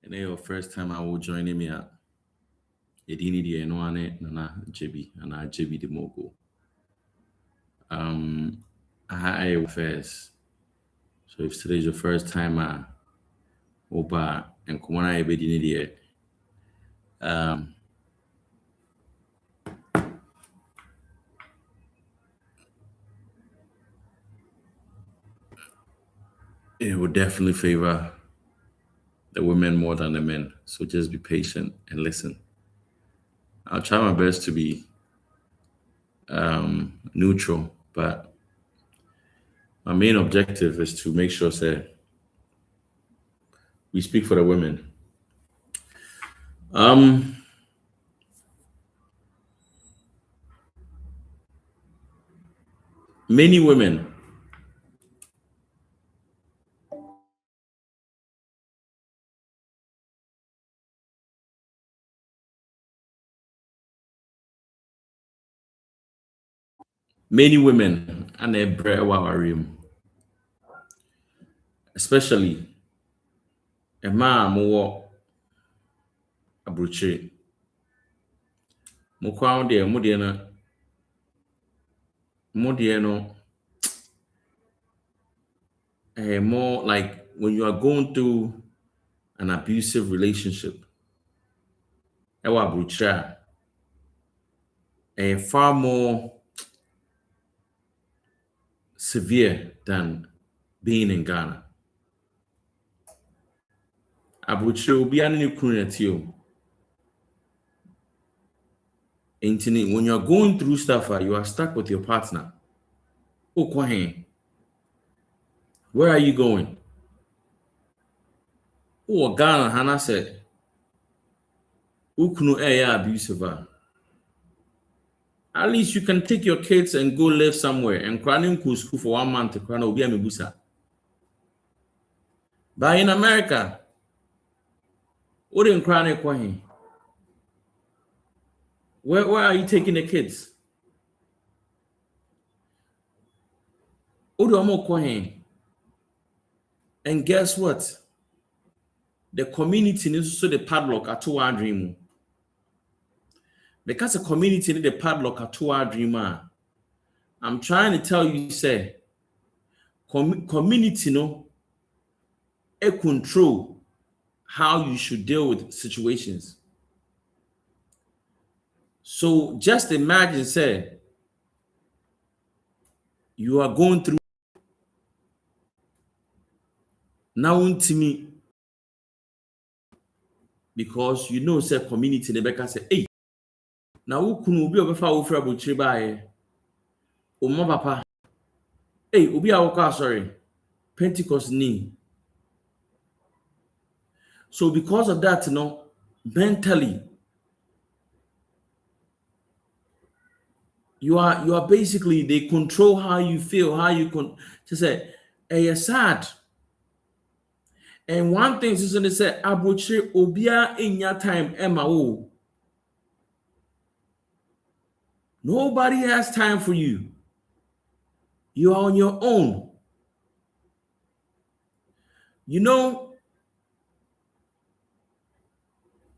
And then your first time I will join me at Edini the Wana Nana Jebi and I Jebi the Mogul. I first. So if today's your first time Oba and Kumana Ebedini the it would definitely favor the women more than the men. So just be patient and listen. I'll try my best to be neutral, but my main objective is to make sure that we speak for the women. Many women and a Breda, especially a man more abruche. Mukwa de Modiano more like when you are going through an abusive relationship, ewa abruche far more severe than being in Ghana. Abruche obi anu kunetio. When you're going through stuff, you are stuck with your partner. Oh, Kwahe, where are you going? Oh, Ghana, Hannah said, Ukunu abusive. At least you can take your kids and go live somewhere and crying school for 1 month to cry no be a. But in America, what in crying Kwahe? Where are you taking the kids? And guess what? The community needs to the padlock at 2 dream. Because the community need the padlock at 2 dream. I'm trying to tell you, say, community no control how you should deal with situations. So just imagine, say, you are going through now to me because you know, say, community Rebecca say, hey, now who can be over for Butre by Oma Papa? Hey, Ubi Awoka, sorry, Pentecost knee. So because of that, mentally, you are basically, they control how you feel, how you can to say, hey, you're sad. And one thing is going to say, Abuche Obia in your time, Emma. Nobody has time for you. You are on your own. You know,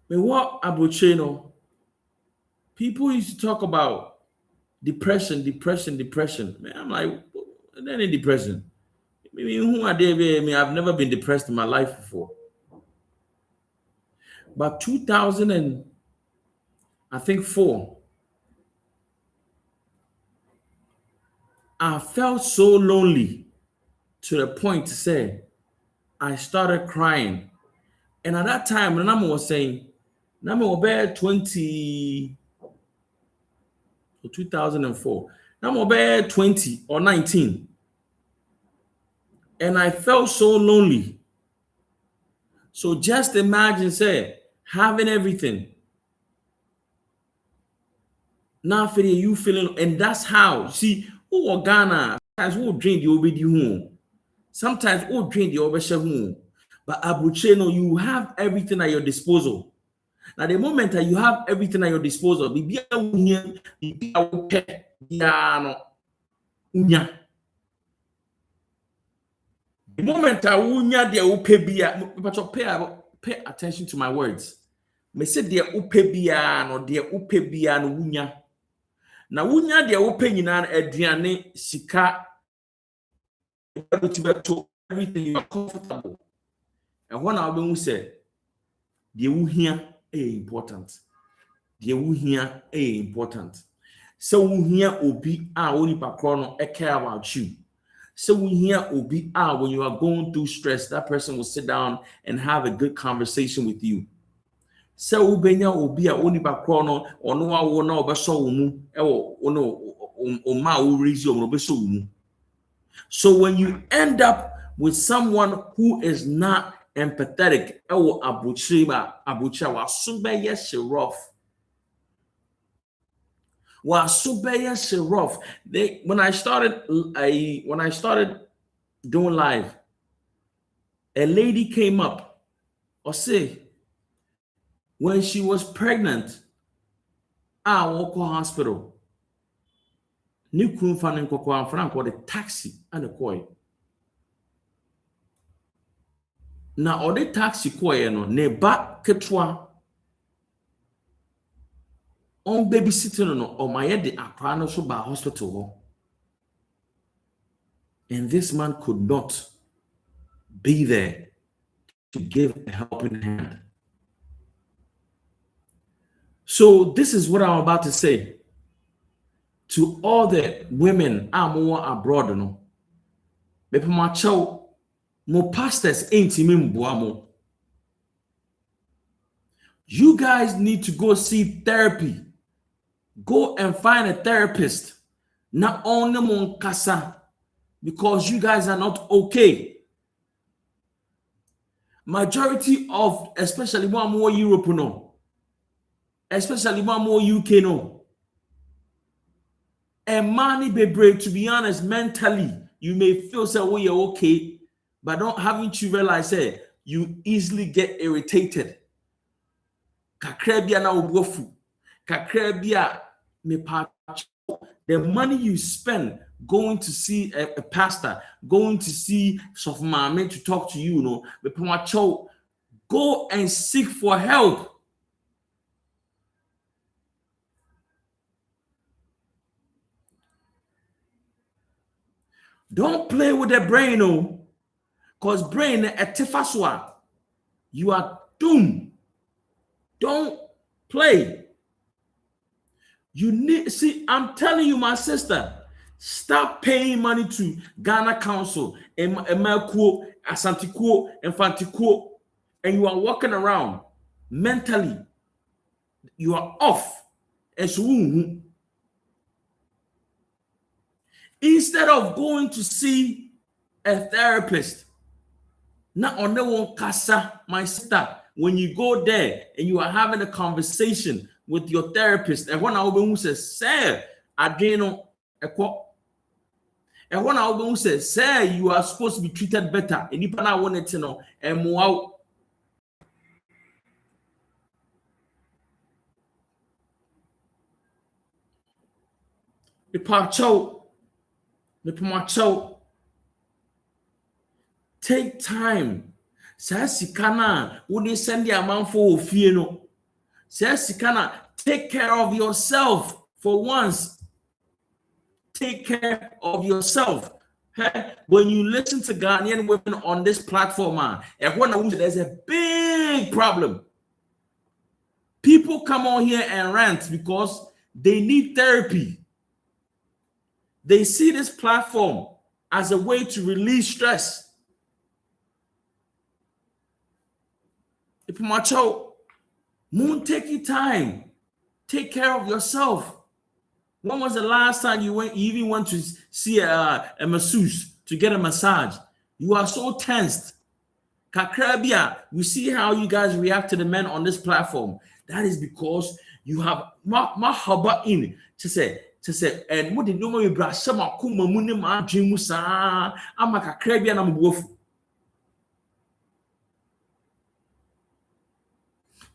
but what Abuche, people used to talk about depression. Man, I'm like, any depression? I mean, who are they? I mean, I've never been depressed in my life before. But 2004, I felt so lonely to the point to say I started crying. And at that time, the number was saying, number was 20 or 2004, number was 20 or 19. And I felt so lonely. So just imagine, say, having everything. Now, for you feeling, and that's how, see, who Ghana, sometimes who drink the obedi home. Sometimes who drink the obesha home. But Abuche, you have everything at your disposal. Now, the moment that you have everything at your disposal, the moment that unya de pay pay attention to my words. Me say de upe bia no de upe bia no wunya. Na wunya de upe nyina aduane sika everything you are comfortable. And when I will say the wuhia important. The wuhia important. So wuhia obi a oni pakro no care about you. So wuhia obi a when you are going through stress, that person will sit down and have a good conversation with you. So ubenya obi a oni pakro no ono a wo na obeso wo mu e wo ono o ma wo reason o obeso wo mu. So when you end up with someone who is not empathetic, ewo abuchira wa subeye rough. When I started doing live, a lady came up or say when she was pregnant, I walk to hospital. New kun fan nkoko Frank the taxi and the koi. Now the taxi koi no ne ba ketwa on babysitting no or my head the akra so by hospital. And this man could not be there to give a helping hand. So this is what I'm about to say to all the women abroad. No, mo pastors ain't mo. You guys need to go see therapy. Go and find a therapist. Not only mon kasa, because you guys are not okay. Majority of, especially more Europe, no, especially more UK, no. And money be brave, to be honest, mentally, you may feel so well, you're okay, but haven't you realized that you easily get irritated. Kakrebia na ubofu. Kakrebia me pa. The money you spend going to see a pastor, going to see Sofmame to talk to you, no, go and seek for help. Don't play with the brain, no, because brain etifaswa, you are doomed. Don't play. You need, see, I'm telling you, my sister, stop paying money to Ghana Council, Emelkuo, Asantikuo, Infantikuo, and you are walking around mentally. You are off. Instead of going to see a therapist, not on the one casa, my sister, when you go there and you are having a conversation with your therapist, and when I will say, "Sir, Adreno, and when I will say, "Sir, you are supposed to be treated better," and if I wanted to know, and more. The Pacho, take time. Sasikana, wouldn't send the amount for Fieno. Sasikana, take care of yourself for once. Take care of yourself. When you listen to Ghanaian women on this platform, there's a big problem. People come on here and rant because they need therapy. They see this platform as a way to release stress. If macho, moon, take your time. Take care of yourself. When was the last time you even went to see a masseuse to get a massage? You are so tensed. Kakrabia, we see how you guys react to the men on this platform. That is because you have my haba in to say, and what did you know? You brush some akuma muni ma jimusa. I'm a kakrabia na mwofu.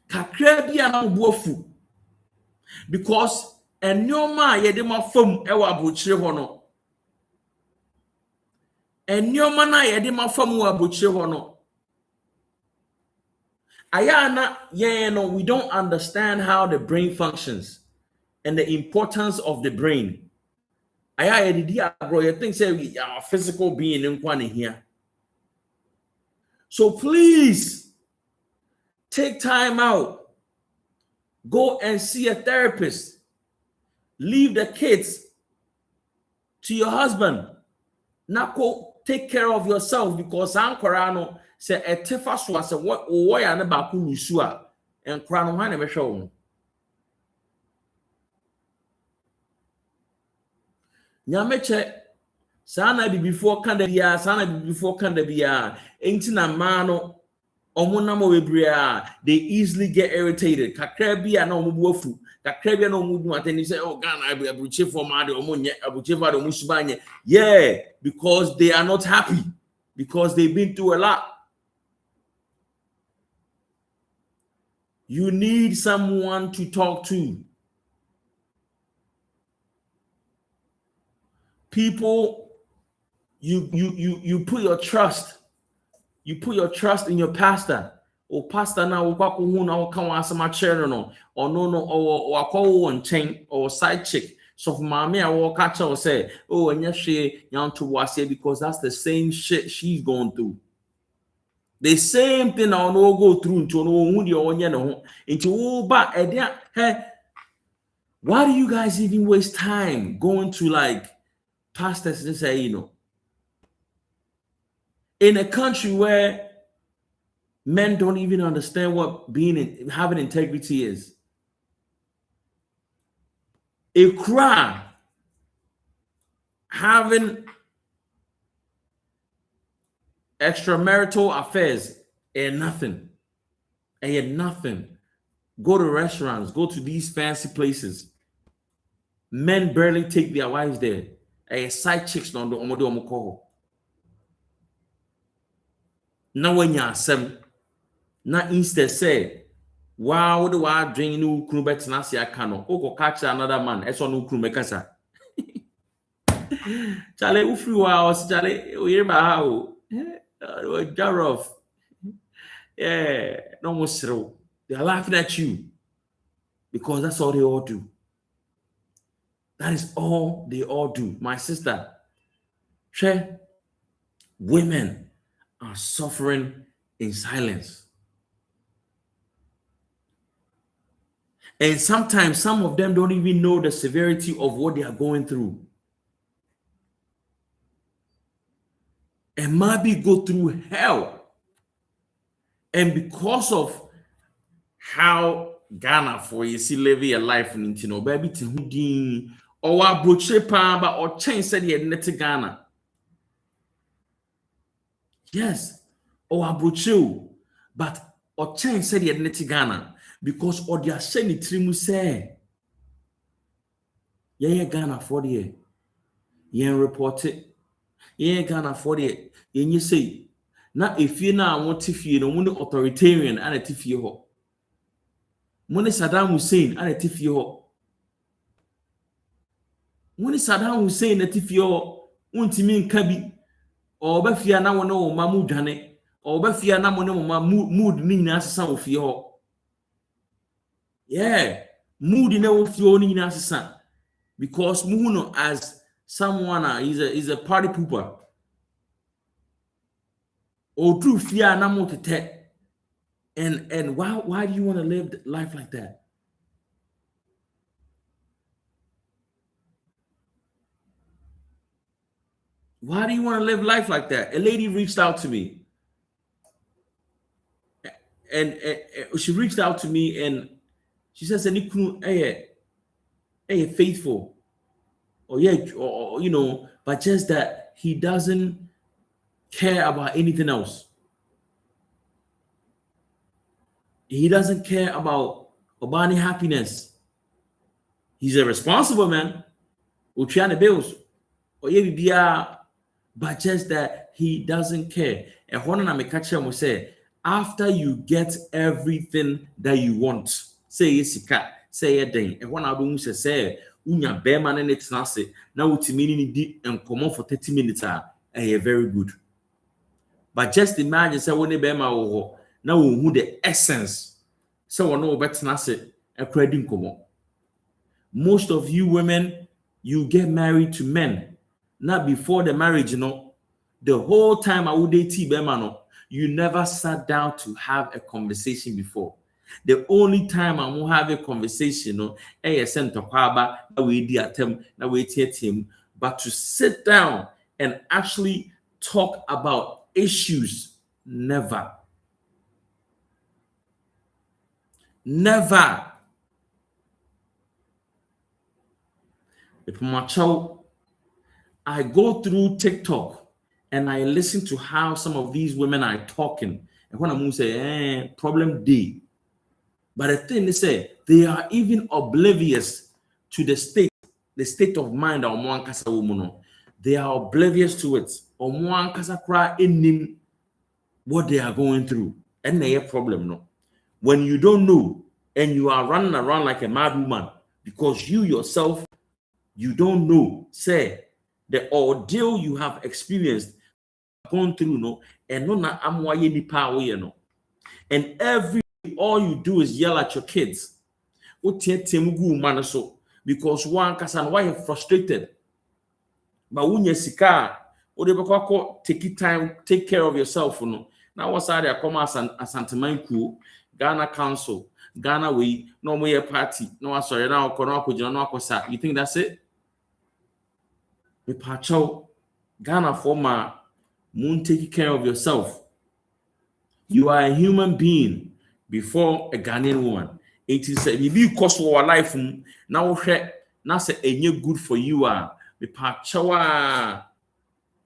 Kakrabia na mwofu. Because and no man yede ma fam ewa abuchire ho no. And no man na yede ma fam wa abuchire ho no. Ayana, yeah, no, we don't understand how the brain functions and the importance of the brain. Aya bro, you think say we are physical being in one here. So please take time out. Go and see a therapist. Leave the kids to your husband. Now go take care of yourself because Ankorano say a tefaswa say what ya ne ba ku rusua and krano ha na be hwe. Nyameche sana bi before kanda bia sana bi before kanda bia enti na ma no omonamo webrea they easily get irritated kakra bia na omubu afu kakra bia na omudu atani say oh Ghana abuche for ma de omonye abuche for de omusubanye yeah because they are not happy because they've been through a lot. You need someone to talk to. People, you put your trust. You put your trust in your pastor. Or pastor now who now come answer my children or no or call one chain or side chick. So for mommy, I will catch her or say, oh, and yes, she young to was here because that's the same shit she's going through. The same thing I will go through into no into but hey, why do you guys even waste time going to like pastors and say, in a country where men don't even understand what having integrity is? A crime having extramarital affairs and nothing. Go to restaurants, go to these fancy places. Men barely take their wives there. Side chicks on the omodo omoko. Now when you're some, not instead say, wow, what do I drink new crew bet nasi akano? Oko catch another man. Eso no crew mekasa. Chale ufri wa chale uyema how. Jaroff. Yeah, no more zero. They're laughing at you because that's all they all do. That is all they all do. My sister, women are suffering in silence. And sometimes some of them don't even know the severity of what they are going through. And maybe go through hell. And because of how Ghana for you see living a life in baby to or abroche pa or change said he had net Ghana. Yes, or abroche, but or change said he had net Ghana because or they are saying it trimu say yeah Ghana for the year. Yeah, report it. Yeah, Ghana for the year. You say now if you now want to feel no authoritarian and a tifio ho. Money Saddam Hussein and a tifio. Money Saddam Hussein a tifio untimin kabi or befia na wono mamu dwane or befia na mono mood ni nyina sesa ofie ho. Yeah, mood na ofie ni nyina sesa because muhuno as someone is a party pooper. Or true fear na mo tete. And why do you want to live life like that? Why do you want to live life like that? A lady reached out to me. And she reached out to me and she says, hey, faithful. Or but just that he doesn't care about anything else. He doesn't care about any happiness. He's a responsible man. We're trying to bills. But just that he doesn't care. And one of my catcher will say, after you get everything that you want, say Yesika, say a day. And one of them say, Unya bearman and it's nasty. Now it's meaning deep and come on for 30 minutes are very good. But just imagine say when bearman Now who the essence. So no better na say a credit komo. Most of you women, you get married to men. Not before the marriage, the whole time I would date you never sat down to have a conversation before. The only time I won't have a conversation, but to sit down and actually talk about issues, never. Never. I go through TikTok and I listen to how some of these women are talking. And when I'm say, problem D. But the thing is, they are even oblivious to the state of mind of one kasa woman. They are oblivious to it. Or one kasa cry in what they are going through. And they have problem, no. When you don't know and you are running around like a mad woman because you yourself, you don't know, say, the ordeal you have experienced, gone through, no, and no na amwaye ni power, and all you do is yell at your kids. Because one person why you frustrated. But when you sika, take time, take care of yourself. Now what's that? I come as Santaman crew, Ghana Council, Ghana way, no more party, no sorry now. You think that's it? Ghana former moon take care of yourself. You are a human being before a Ghanaian woman. It is a you cost for life now say a good for you are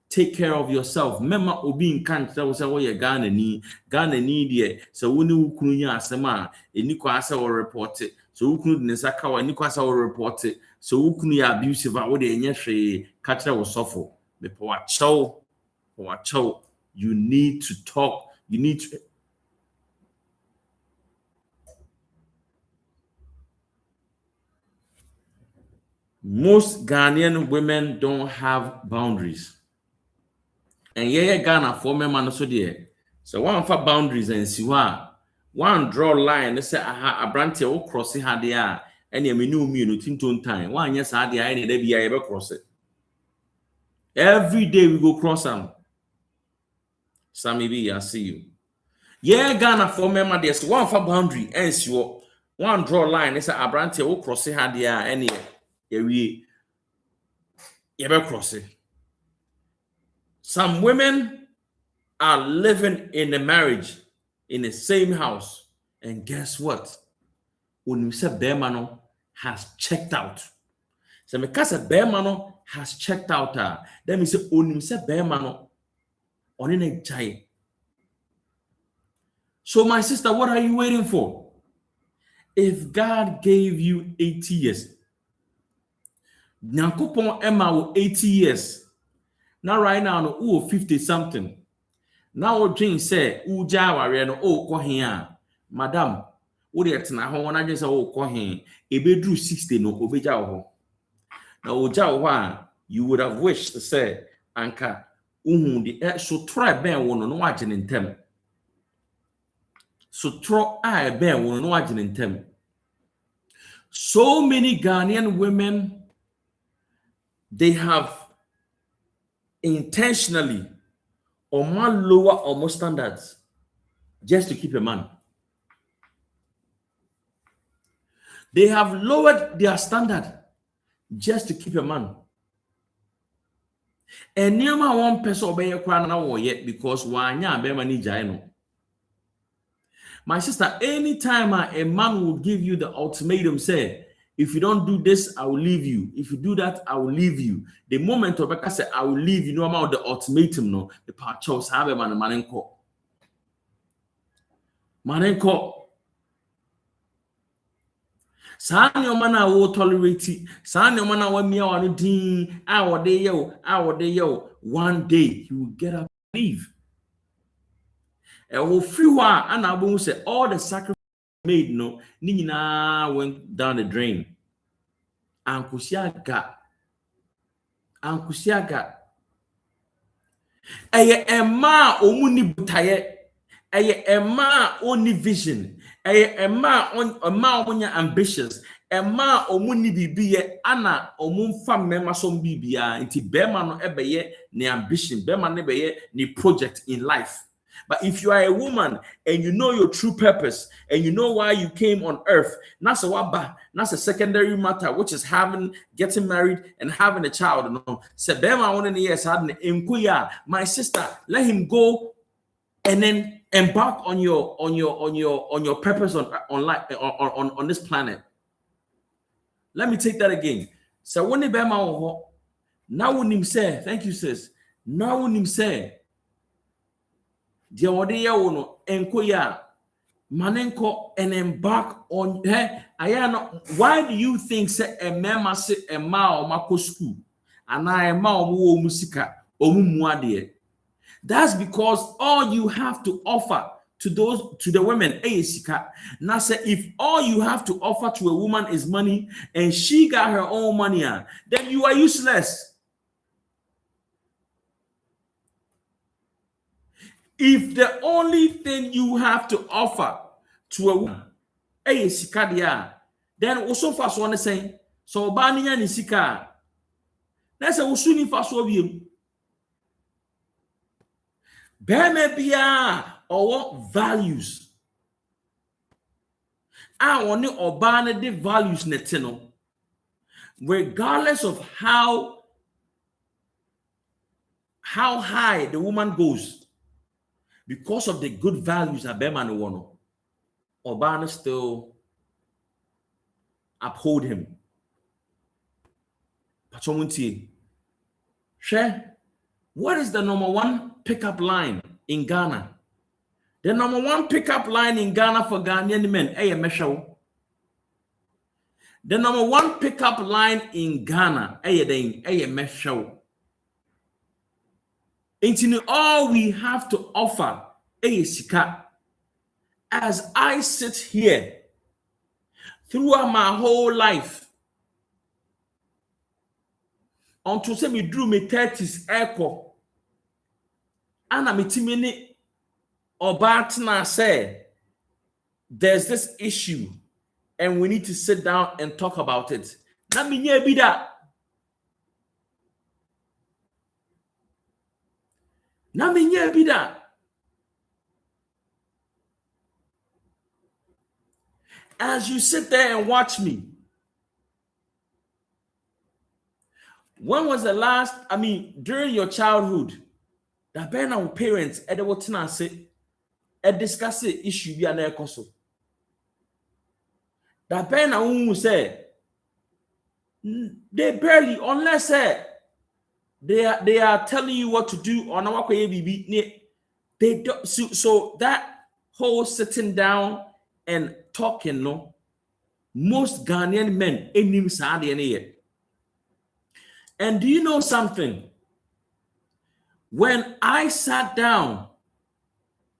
take care of yourself. Mema obi in country that was say Ghana need ye so woni ukunya asema eniko asa or report it so ukunu nesaka wa eniko asa or report it so ukunu ya abusive a wo de enye hwe catch was suffer me pawacho you need to talk, you need to most Ghanaian women don't have boundaries. And Ghana for me man so there. So one for boundaries and see one draw line. Let's say a branch will cross it had there. And you know me no tinton time. One yes had there any day be able cross it. Every day we go cross them. Sammy B, I see you. Ghana for me man there's one for boundary and see one draw line. Let's say a branch will cross it had there any we able cross it. Some women are living in a marriage in the same house, and guess what? When you say Bermano has checked out, so because a Bermano has checked out, then we say when you say Bermano on in a. So my sister, what are you waiting for? If God gave you 80 years, Nyankopon Emma 80 years. Now right now, 50 something. Now dream say, Uja warrior ko here. Madam, what yet na ho na just ko here. E bedru 60 no obeja ho. Now oja you would have wished to say, Anka, the so try ben one no agin intem. So try ben one no agin intem. So many Ghanaian women, they have intentionally or more lower or more standards just to keep a man. They have lowered their standard just to keep a man. And near my one person obey a crown now yet because why no. My sister, anytime a man will give you the ultimatum, say, if you don't do this, I will leave you. If you do that, I will leave you. The moment Rebecca said, I will leave you, no amount the ultimatum, no, the part chose have a man manenko. Manenko. San your man I will tolerate it. San your man I want me on the our day yo. One day he will get up and leave. And will few and I will say all the sacrifice made no nina went down the drain. Ankusiaga. Eye ema omuni butaye a man only vision, a man ambitious, a man omuni bibiye ana fam mema som bibia inti bema no ebeye ni ambition, bema no ebeye ni project in life. But if you are a woman and you know your true purpose and you know why you came on earth, that's a secondary matter, which is getting married and having a child. No, my sister, let him go and then embark on your purpose on this planet. Let me take that again. So when now when him say, thank you, sis. Now when him say, manenko and embark on why do you think say a mema say a ma mako school and I am ma musika omu? That's because all you have to offer to the women now say if all you have to offer to a woman is money and she got her own money, then you are useless. If the only thing you have to offer to a woman is sika, then also fast one saying so baniya ni sika. That's a usuni fast one. Bemebia or values. I only obana the values netino. Regardless of how high the woman goes. Because of the good values Abema no wono, Obana still uphold him. Pachomunti. Share. What is the number one pickup line in Ghana? The number one pickup line in Ghana for Ghanaian men, meshaw. The number one pickup line in Ghana, meshaw. Into all we have to offer sika. As I sit here throughout my whole life until say me drew me 30s echo and I'm timini obatna say there's this issue and we need to sit down and talk about it. Na me nye bi da. Na me nye bi da. As you sit there and watch me, when was the last, during your childhood, that ben our parents at the watina say, discuss the issue be an Akosua. That ben who say they barely, unless they are telling you what to do on our they don't. So that whole sitting down and talking, no, most Ghanaian men enim saadi ene. And do you know something? When I sat down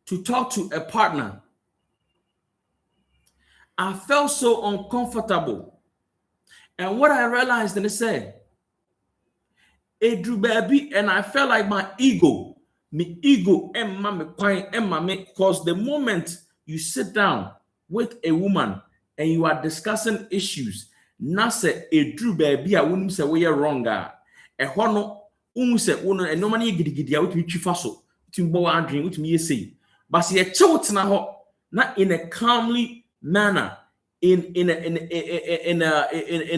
to talk to a partner, I felt so uncomfortable. And what I realized, and I said, it drew baby, and I felt like my ego, because the moment you sit down with a woman and you are discussing issues, na say it drew baby, I wouldn't say we are wrong. A hono, say, and no money giddy out with you faso, to bow and drink with me, say, but see a chot now, not in a calmly manner, in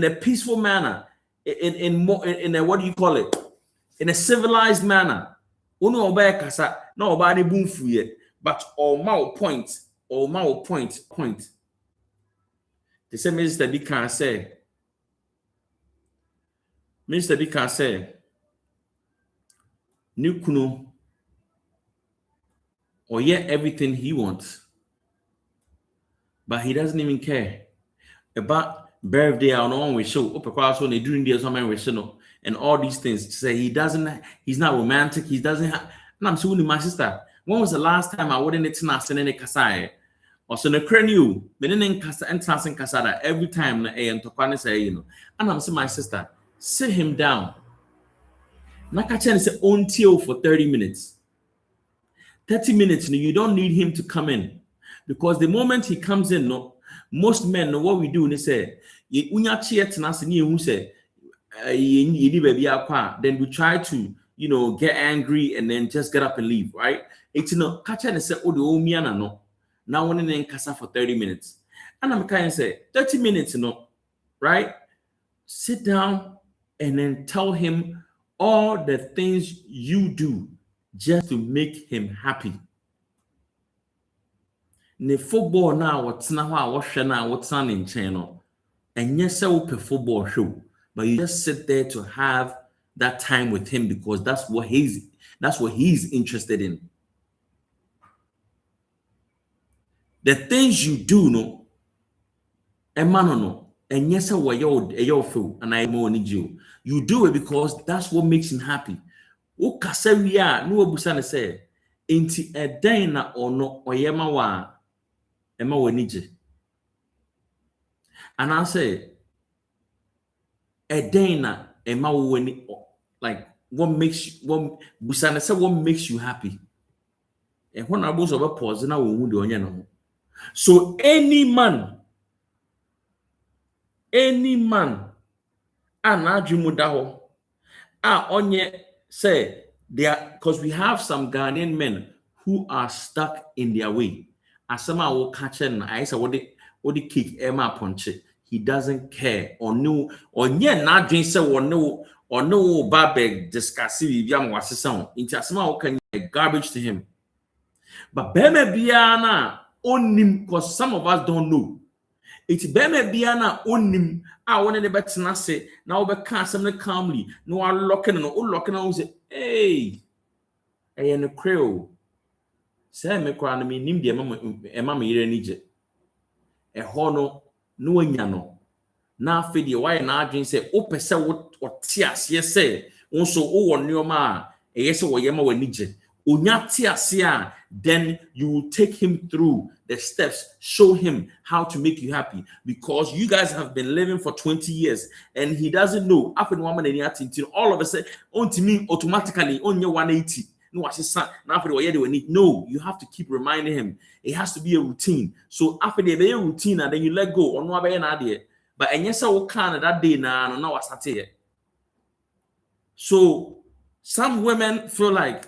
a peaceful manner, in a what do you call it? In a civilized manner. Uno obey kasa, no obani boom for ye, but all my point. The same Mr. B can say. Mr. B can say, Nukuno, or everything he wants, but he doesn't even care about birthday or no one we show up across when they doing this and all these things. To say he's not romantic, he doesn't have. And I'm saying to my sister, when was the last time I wouldn't send any kasai? Or so the cranium, meaning kasada every time and to say, and I'm saying my sister, sit him down. Nakachen say on till for 30 minutes. 30 minutes, you don't need him to come in. Because the moment he comes in, no, most men know what we do. They say, then we try to, get angry and then just get up and leave, right? It's catch and say, oh, the old no. Now one in casa for 30 minutes. And I'm kind of say 30 minutes, right? Sit down and then tell him all the things you do just to make him happy. The football now, what's now what's now what's on in channel. And yes, I will play football show, but you just sit there to have that time with him because that's what he's interested in. The things you do, no, and man, no, and yes, I will your feel, and I more need you. You do it because that's what makes him happy. O kasaria no obusa say, enti eden na ono oyema wa ema wanije. And I say, eden na ema wani, like what makes you happy? And when I was over pause, now we would do. So any man, and Ajumudaho, onye say they are, because we have some Ghanaian men who are stuck in their way. As some will catch and I say what the kick Emma punch it. He doesn't care or no or not drink so or no barbeg discuss if young was a sound into a small can garbage to him. But Beme Biana on him because some of us don't know. It's Beme Biana on him. I wanted the better not say now be can't calmly. No one locking and say, hey, in the crew. Say me crown me nim the mamma here Nije. A hono no nyano. Na fidi why na adwin say o pese what tias yes say also o won nyoma e yes wo yema wanije onya tiase a then you will take him through the steps, show him how to make you happy because you guys have been living for 20 years and he doesn't know after one minute all of a sudden on to me automatically on your 180. No, you have to keep reminding him. It has to be a routine. So after the routine, and then you let go on one idea. But and yes, I will can that day now. Now what's that? So some women feel like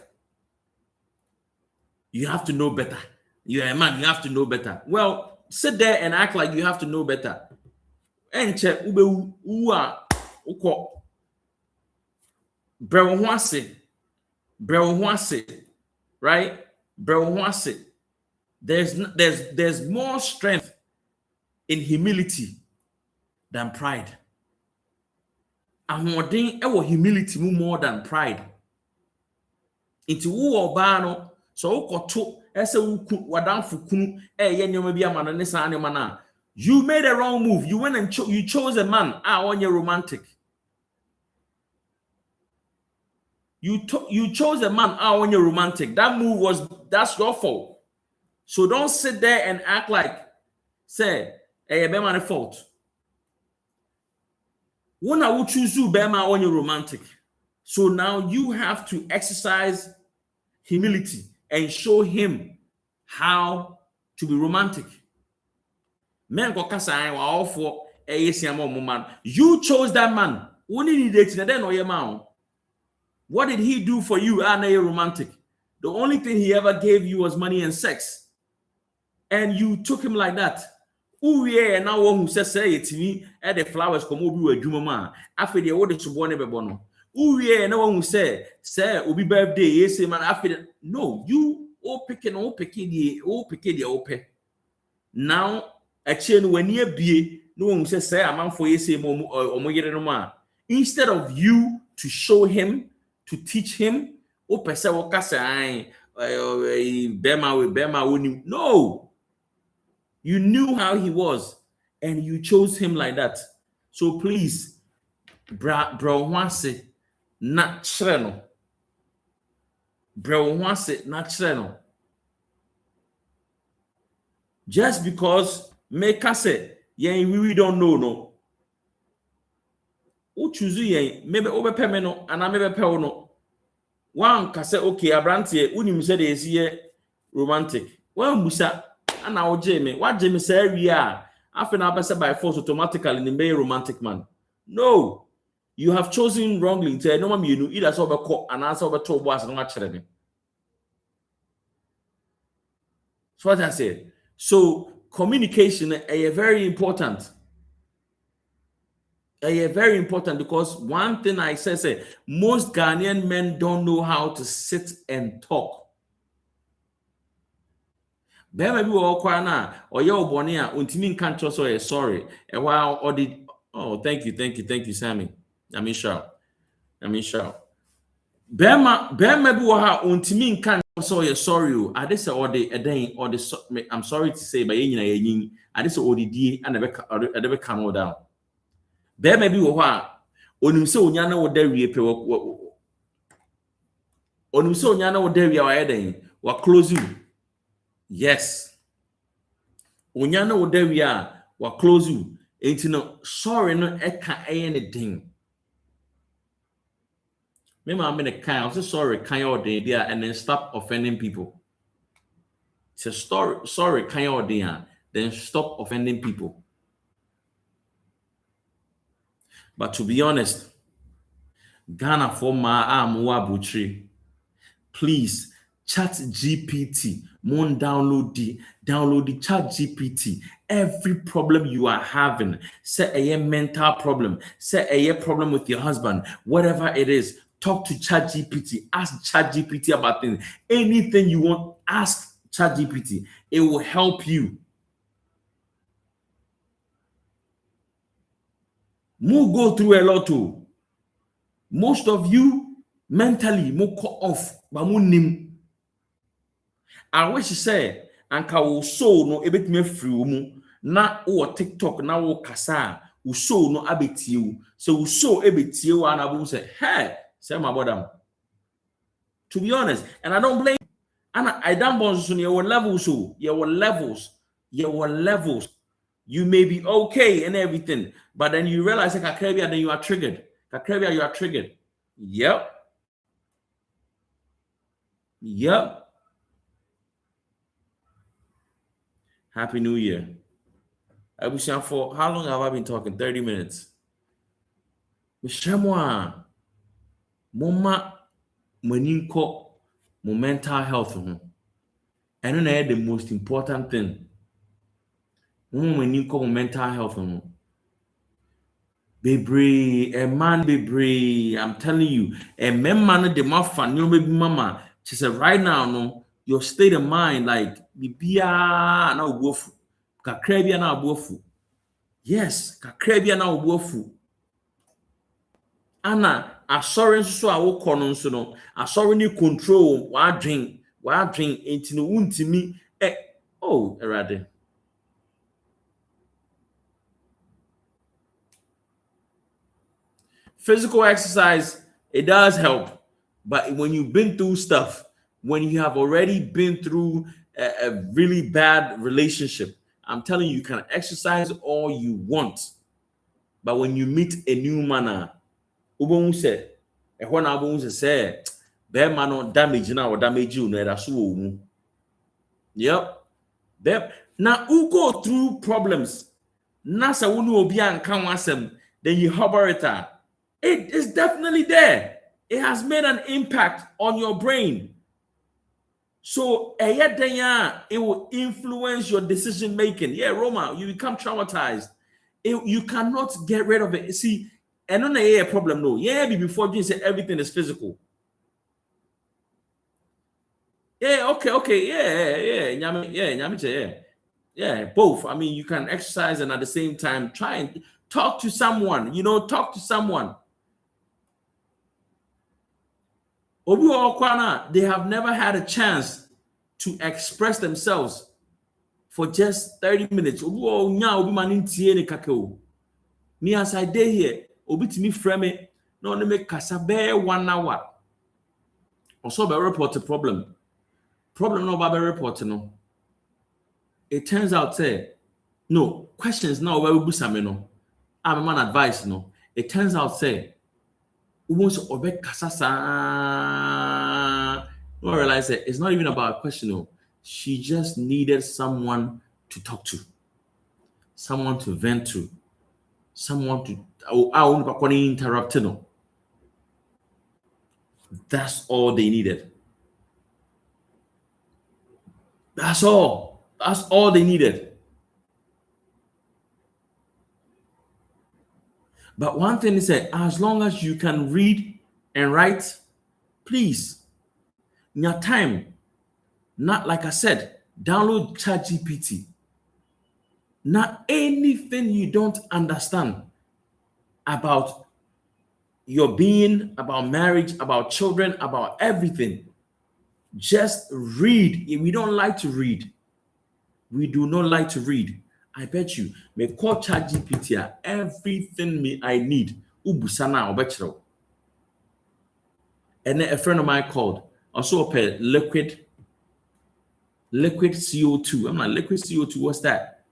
you have to know better. You're a man, you have to know better. Well, sit there and act like you have to know better. And check who are right? There's more strength in humility than pride. And more thing humility more than pride. Into who or bano so you made a wrong move. You went and you chose a man on your romantic. You chose a man when you're romantic. That move that's your fault. So don't sit there and act like say hey be fault. When I will choose you Bema when you're romantic. So now you have to exercise humility and show him how to be romantic. Men go kasa I all for you chose that man. Only need it then or your man. What did he do for you? Romantic. The only thing he ever gave you was money and sex. And you took him like that. Ooh, yeah, now one who says say it to me at the flowers come over a jumama. After the order to born bono. Ooh, yeah, no one who say Obi birthday, yes, man. After no, you all picking the open. Now, a chain when near be no one who says say a man for yes, or instead of you to show him. To teach him, no, you knew how he was and you chose him like that. So please, bro, wants it not channel. Bro, wants it not channel. Just because make us say, yeah, we really don't know, no. Who choose you? Maybe over payment and I maybe pay no. One can say, okay, Abrantie, unim said is here romantic. When Musa and now Jamie, what Jamie said, yeah, after now by force automatically in the romantic man. No, you have chosen wrongly. No one you know either so call and answer over two boys and watch them. So what I said. So communication is very important. Very important because one thing I say most Ghanaian men don't know how to sit and talk. Bema bi wo kwa na oye obone a ontimi nka ncho so sorry. E while or the oh thank you Sammy. I'm sure. Bema bi wo ha ontimi nka ncho so sorry o. Ade se or the eden or the I'm sorry to say but yin na yin. Ade se odidie and ade be kan o down. Bema bi wo ha onim se onya na wo da wie pe wo onim se onya na wo da wie wa eden wa close you. Yes. Onya na wo da wie a wa close you. Enti no sorry no eka anything. Me ma me the kind of sorry kind of idea and then stop offending people. It's a sorry kind of idea then stop offending people. But to be honest, Ghana for my butchery. Please chat GPT. Mon download the chat GPT. Every problem you are having, say a mental problem, say a problem with your husband, whatever it is, talk to chat GPT. Ask chat GPT about things. Anything you want, ask chat GPT. It will help you. Mo go through a lot too. Most of you mentally mo cut off, but mo nim. I wish say anka wo soul no ebetime free mu na wo TikTok na wo kasa wo soul no abetie wo. So wo soul ebetie wo and abu say, "Hey, say my brother." To be honest, and I don't blame you. And I don't want to your levels so, your levels. You may be okay and everything, but then you realize like then you are triggered. You are triggered. Yep. Happy New Year. I wish for how long have I been talking? 30 minutes. Mama maninko mo mental health. And then the most important thing. Mama maninko mo mental health. Baby, a man, baby, I'm telling you, a man, the mafan, you know, baby, mama. She said, right now, no, your state of mind, like, bibia na ubofu, kakrebia na ubofu. Yes, kakrebia na ubofu. Anna, assurance so I will call on so no, assurance you control, what drink, ain't no untimi. Oh, erade. Physical exercise, it does help. But when you've been through stuff, when you have already been through a really bad relationship, I'm telling you, you can exercise all you want. But when you meet a new man, Ubon said, when I say, "Bear man damage now or damage you, Yep. Now, who go through problems? Nasa unu obian can wasem, then you harbor it. It is definitely there. It has made an impact on your brain. So, it will influence your decision making. Yeah, Roma, you become traumatized. You cannot get rid of it. See, and on a problem, no. Yeah, before you say everything is physical. Yeah, okay. Yeah, both. I mean, you can exercise and at the same time try and talk to someone. Talk to someone. They have never had a chance to express themselves for just 30 minutes. Me as I day here, obi to me frame it, no make kasa be 1 hour. Also be report a problem. Problem no be report no. It turns out say no questions now where we busame no. I'm a man advice no. It turns out say once obe kasa sa no realize that it's not even about a question no. She just needed someone to talk to, someone to vent to, someone to interrupt. No. That's all they needed. That's all. That's all they needed. But one thing is that as long as you can read and write, please, in your time, not like I said, download ChatGPT. Not anything you don't understand about your being, about marriage, about children, about everything. Just read. If we don't like to read, we do not like to read. I bet you, may call ChatGPT everything me I need. Ubusana obechro. And then a friend of mine called. Also a liquid CO2. I'm like, liquid CO2, what's that?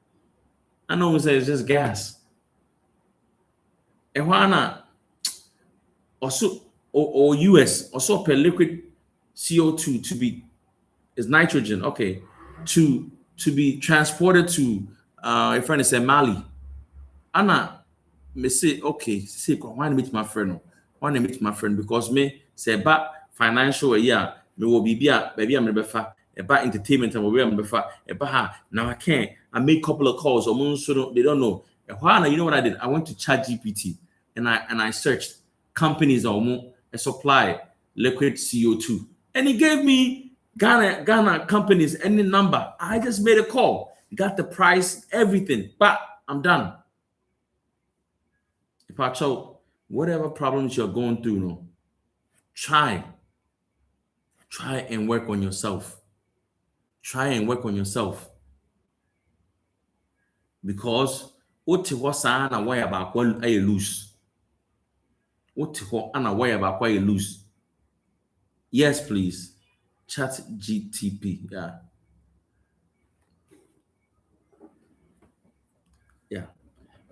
I know it's just gas. And Wana also or US also per liquid CO2 to be is nitrogen, okay, to be transported to a friend is Mali. Anna me say, okay, say why meet my friend? Why meet my friend? Because me say ba financial year, me will be baby I'm befa about entertainment and we am befa ha now I make a couple of calls or so they don't know. Why you know what I did? I went to ChatGPT and I searched companies or supply liquid CO2 and he gave me Ghana companies any number. I just made a call, got the price, everything, but I'm done. Pacho, whatever problems you're going through, no, try and work on yourself. Try and work on yourself. Because what was na why about when I lose? What ana why about why you lose? Yes, please. Chat GTP. Yeah. Yeah.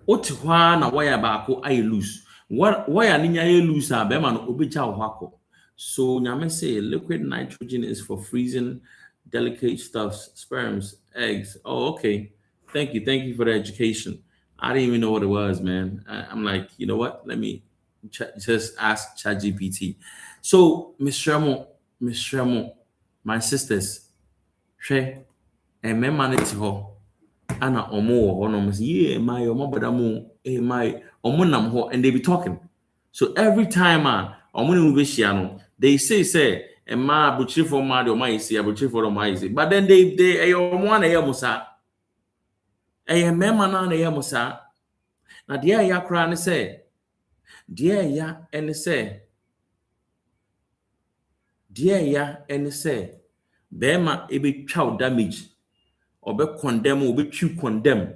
What na why about I lose? What why aninya you lose a be man obija hwako. So nyame say liquid nitrogen is for freezing delicate stuffs, sperms, eggs. Oh, okay. Thank you. Thank you for the education. I didn't even know what it was, man. I'm like, you know what? Let me just ask ChatGPT. So, Miss Shremo, my sisters, she and me manage ho. Ana omo wo no mo yeah my omo bada mo my omo nam ho and they be talking. So every time omo ne be shia no they say ma abuchi for ma de omo isi abuchi for omo isi but then they omo na ye musa mema na ye musa na de ya kra ne say de ya ene say de ya ene say be ma e be twa damage or be condemn or be twi condemn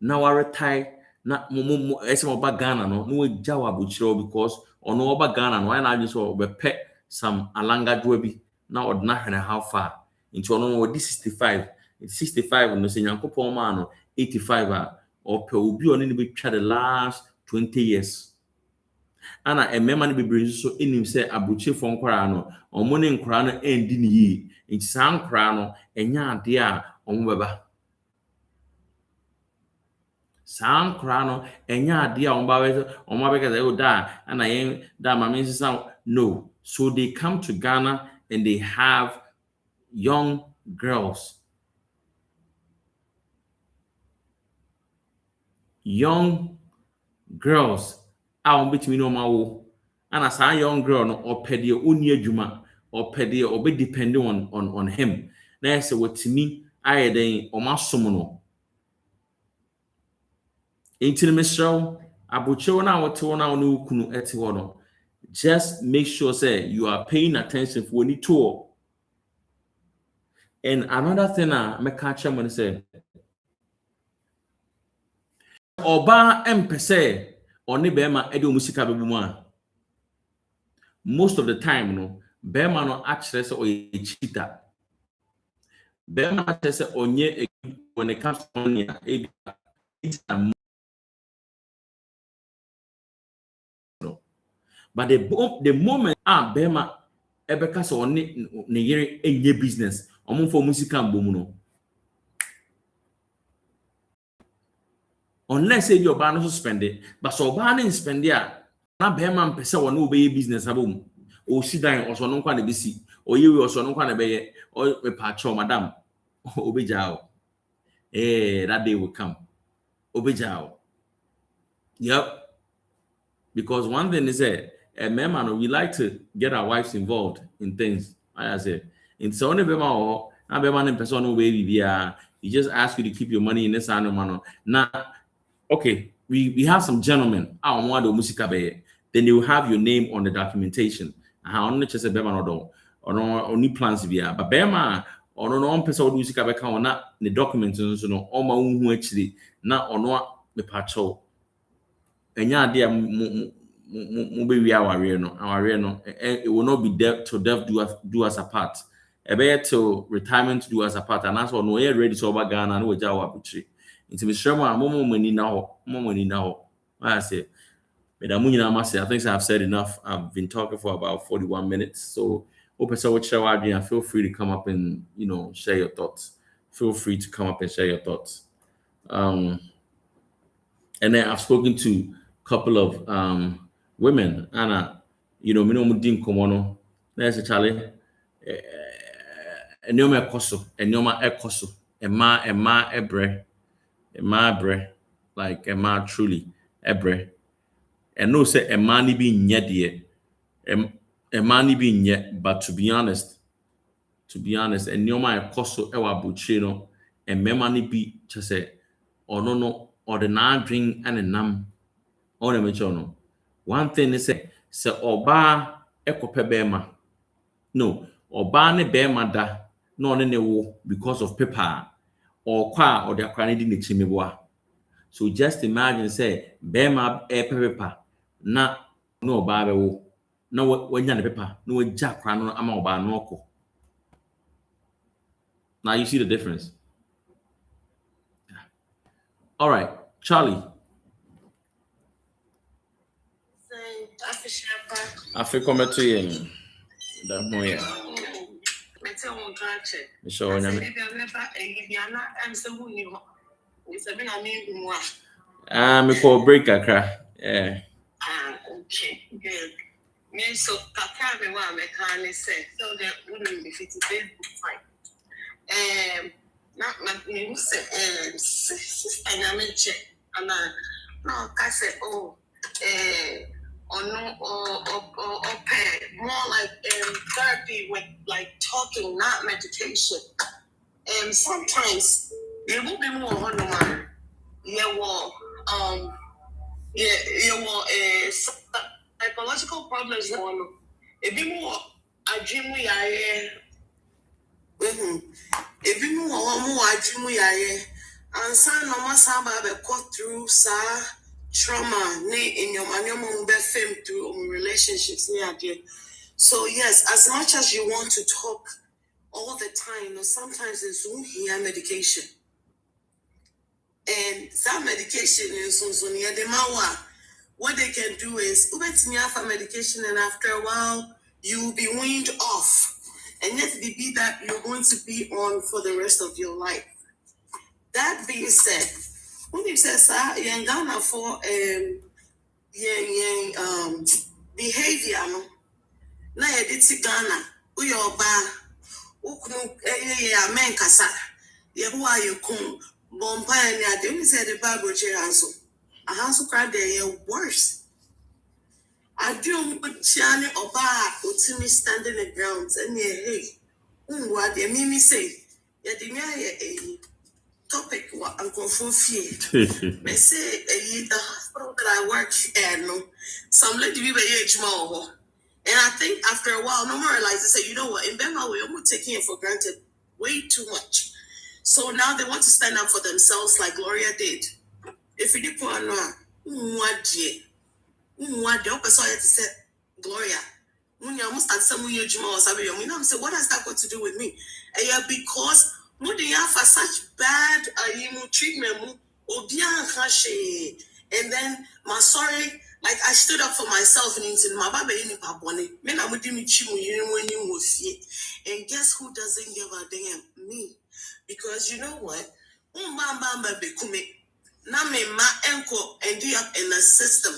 na waretai na mo ese mo ba Ghana no no agya wa bochiro because ono oba Ghana no na adwe so be some alanga dwa bi na odna hwene how far into ono no 65 no se nyankopon ma no 85 or pe obi ono ne be twa the last 20 years ana emema ne bebre so enim se abochefo nkwara no omo ne nkwara no endi ne yi nti san nkwara no enya ade a omo beba Sam crano enya ade a omba be kase da na yen da mama sound no. So they come to Ghana and they have young girls a between no ma wo and as a young girl no opede oni adwuma opede obe depend on him na say wotimi ayeden omasom no Inti Mr. Abucho na wote na no kunu ete ho no. Just make sure say you are paying attention for any tour. And another thing I catch them when say Oba empese oni bema ede omusika bebu a. Most of the time no bema no actually say oye cheater. Bema actually say onye when it comes to money it's a but the moment Bema ebeka so ne yere enye business omo for music and boom no. Unless say your ban no spend it, but so ban spend it, na be man pese wo no be business abom. O si dan o so no kwa na be si. O yewe o so no kwa na be ye. O me pa cho madam. Obejao. That day will come. Obejao. Yep. Because one thing is that a man, we like to get our wives involved in things. Like I said, in so many people, not be man in person baby. He just ask you to keep your money in this animal. Now, okay, we have some gentlemen. I want the music. Then they will have your name on the documentation. How only just a bema or no plans via, but bema or no one person would music or not the documents. So no, all my own actually not or not the patrol. Enya ade mo be wi aware no it will not be death to death do us apart e be till retirement do us apart and that's all no you ready to over Ghana no waja wa butri nti me shrem a mo mani na ho I say madam nyina ma say I think I've said enough. I've been talking for about 41 minutes, so hope so what share Adrian, feel free to come up and share your thoughts. Feel free to come up and share your thoughts. And then I've spoken to a couple of women. Anna, me no mudin komono. There's a Charlie. Enyoma ekoso. Emma ebre. Like Emma truly ebre. And no say Emma ni bi nye Emma ni bi nye. But to be honest, enyoma ekoso ewa buchi no. And mema ni bi just say, or no. Or the drink and a nam on a mechono. One thing is say oba ekope bema. No, oba ne bema da no ne wo because of paper or kwa or the cranny in the chimibwa. So just imagine say bema paper na no oba be wo. No when the paper, no jack crano ama oba no. Now you see the difference. All right, Charlie. I feel come to you. That boy. So me call break a cry. Yeah. Okay, good. Me so kaka me wa me can say so that wouldn't be fit to Facebook fight. Not me say sister na me check and no ka say or no or more like therapy with like talking, not meditation. Sometimes there will be more on the mind. Psychological problems one. A bit more a dream we are a bit more a dream we are and some normal saba be cut through trauma in your manual be fame through relationships near there. So yes, as much as you want to talk all the time, sometimes it's here medication. And that medication is also near the mawa. What they can do is for medication, and after a while you will be weaned off. And yet it be that you're going to be on for the rest of your life. That being said, when you say in Ghana for behavior, no, na yediti Ghana, uyoba, ukunu amen kasa, yehuwa yukun, bomba and yadi. We say the Bible chair a house of crowd there worse. I do put Chani or bar or Timmy standing the grounds and hey, what they made me say, a topic what Uncle Fofi. They say the hospital that I work at no, some lady we were age more. And I think after a while, no more realize they say, you know what, in Bema we almost taking it for granted way too much. So now they want to stand up for themselves like Gloria did. If you did what the person say Gloria. When you almost at some way say, what has that got to do with me? And because when they have such bad treatment, and then my sorry, Like I stood up for myself and into my baby in Papone. Men are with me when you was and guess who doesn't give a damn? Me. Because you know what? Na me ma enko ended up in the system.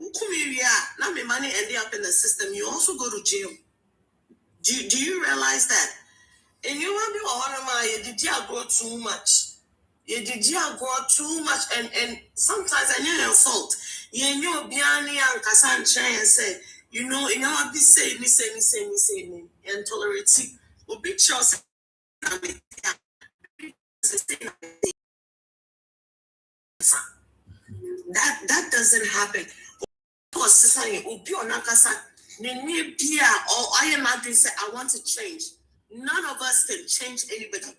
Now my money ended up in the system. You also go to jail. Do you realize that? And you want to be you did grow too much. You did grow too much, and sometimes I know your fault. You know, Biani and Kassan and say, you know, be say, and tolerate it. Will be chosen. That doesn't happen. Or society will be on Nakasa. Or I am not say I want to change. None of us can change anybody.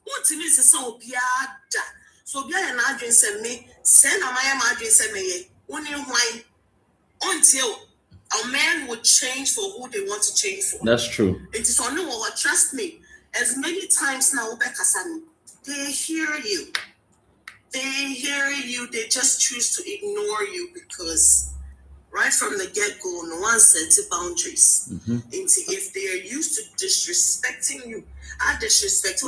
What to me is so biada. So be an address and me, send a my address and me. When you whine until a man would change for who they want to change for. That's true. It is on no one. Trust me. As many times now, they hear you. They hear you. They just choose to ignore you because right from the get-go, no one sets boundaries. If they are used to disrespecting you, I disrespect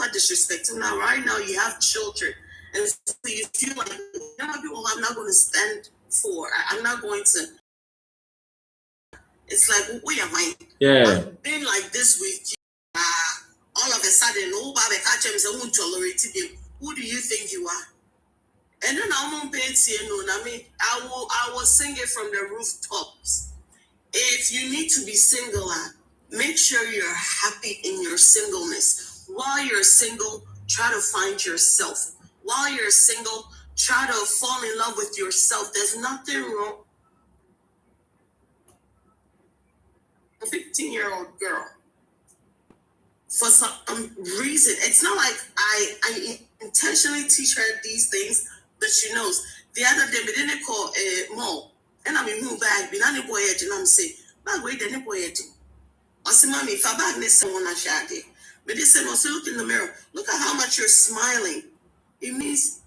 you. Now, right now, you have children. And so you feel like, people I'm not going to stand for. I'm not going to. It's like, where am I? Yeah. I've been like this with you. All of a sudden, nobody catch him and won't tolerate you. Who do you think you are? And then I will sing it from the rooftops. If you need to be single, make sure you're happy in your singleness. While you're single, try to find yourself. While you're single, try to fall in love with yourself. There's nothing wrong. A 15-year-old girl, for some reason, it's not like I intentionally teach her these things, but she knows. The other day, we didn't call Mo, and I mean, move back, we don't boy edge, and I'm saying, but wait, then boy edge. I said, Mommy, if I bag this someone I shot it, but they said, also look in the mirror, look at how much you're smiling. It means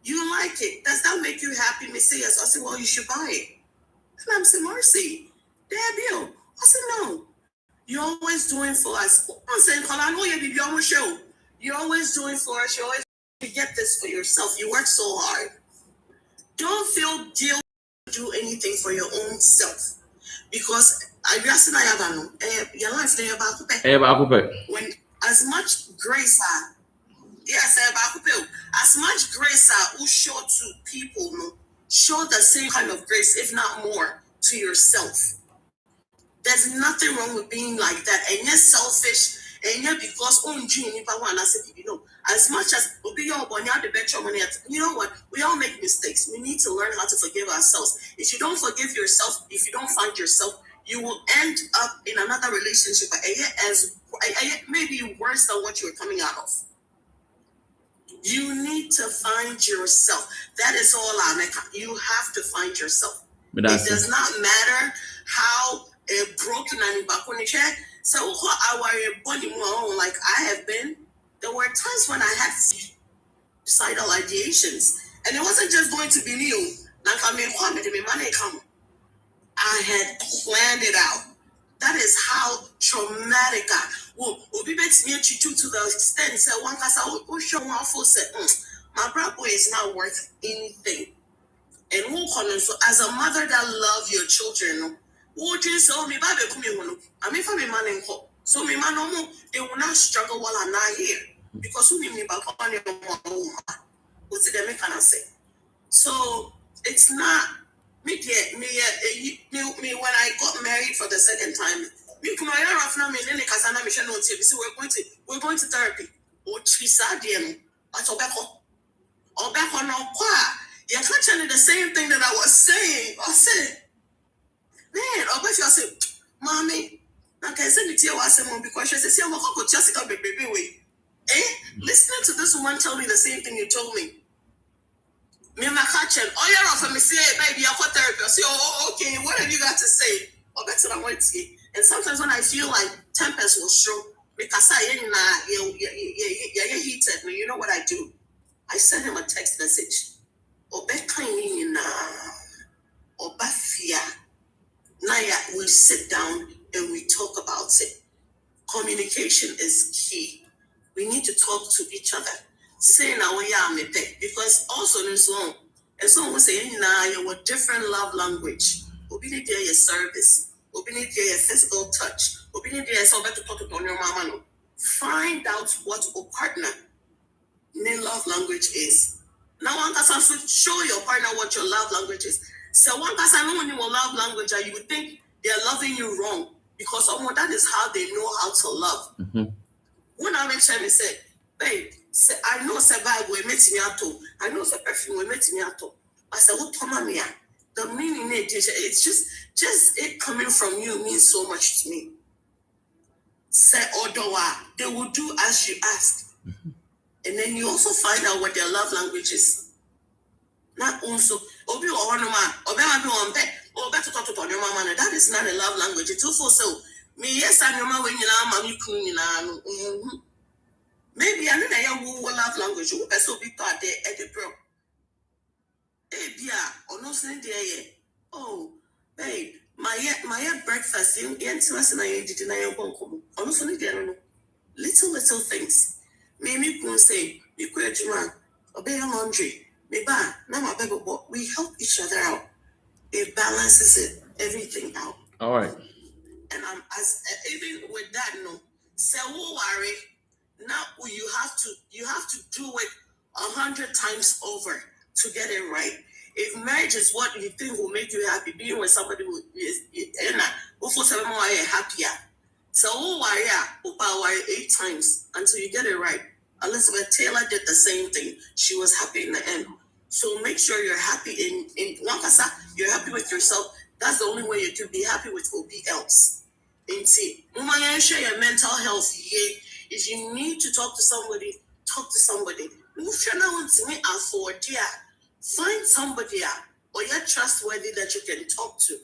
you like it. Does that make you happy? Me say yes. I said, well, you should buy it. And I'm saying, Mercy, Dad, I said, no. You're always doing for us. I'm saying, I know you're on the show. You're always doing for us. You always get this for yourself. You work so hard. Don't feel guilty to do anything for your own self. Because your life, when as much grace, as much grace who show to people, show the same kind of grace, if not more, to yourself. There's nothing wrong with being like that. And you're selfish. And you're because as much as you know what? We all make mistakes. We need to learn how to forgive ourselves. If you don't forgive yourself, if you don't find yourself, you will end up in another relationship as maybe worse than what you're coming out of. You need to find yourself. That is all you have to find yourself. It does not matter how broken and so our body like I have been. There were times when I had suicidal ideations, and it wasn't just going to be new. Like I had planned it out. That is how traumatic will be to the extent that one said, my brother is not worth anything. And so as a mother that love your children, so me man, they will not struggle while I'm not here. Because what's the make can I say? So it's not me when I got married for the second time. We're going to therapy. Or back on our choir. You're touching the same thing that I was saying. I said, man, I said, Mommy, I can send it to you. I said, Mom, because she said, I'm going to just come baby way. Listening to this woman tell me the same thing you told me. Me my kitchen. Oh, you're off me say, baby, I've got therapy. I say, oh, okay, what have you got to say? Or better than what to. And sometimes when I feel like tempest will show, because you're heated, you know what I do? I send him a text message. Obafia. Naya, we sit down and we talk about it. Communication is key. We need to talk to each other. Say now we are because also in song, and so we say now you have different love language. Obi need your service. Obi need your physical touch. Obi need your so better talk to your mama. No. Find out what a partner in love language is. Now one person show your partner what your love language is. So one person know when you love language, you would think they're loving you wrong because that is how they know how to love. Mm-hmm. When I mentioned, I said, babe, I know say bag we met me at all. I know say perfume we met me at all. I said, what Tomamia? The meaning it's just it coming from you means so much to me. Say Odowa, they will do as you ask. Mm-hmm. And then you also find out what their love language is. Not also Obi or one man, or be on bed, or better talk to your mama. That is not a love language. It's also so me, yes, I'm your mama when you know, mommy, cool, maybe I know that love language. You also be part there at the pro. Hey, or no saying there. Oh, babe, my breakfast. You interested in I did I won't or no saying there. Little things. Maybe you say you quit your man, obey your laundry. Maybe now my baby, we help each other out. It balances it everything out. All right. And I'm as even with that, no. So worry. Now you have to do it 100 times over to get it right. If marriage is what you think will make you happy, being with somebody who is happier. So worry 8 times until you get it right. Elizabeth Taylor did the same thing. She was happy in the end. So make sure you're happy in Wankasa, you're happy with yourself. That's the only way you can be happy with nobody else. And see, share your mental health. If you need to talk to somebody, talk to somebody. Find somebody or you're trustworthy that you can talk to.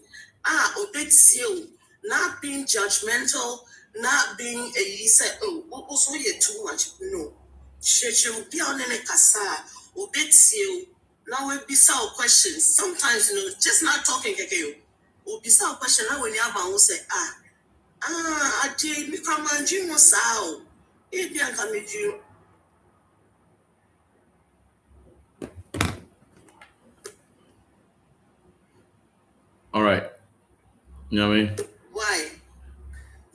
Obey you, not being judgmental, not being you say, oh, also you're too much. No. You be on any kasa, obey you. Now we be some questions. Sometimes just not talking you. We'll be some question now when you have one say, I did me come and you know sao. If you can meet you. All right. You know what I mean? Why?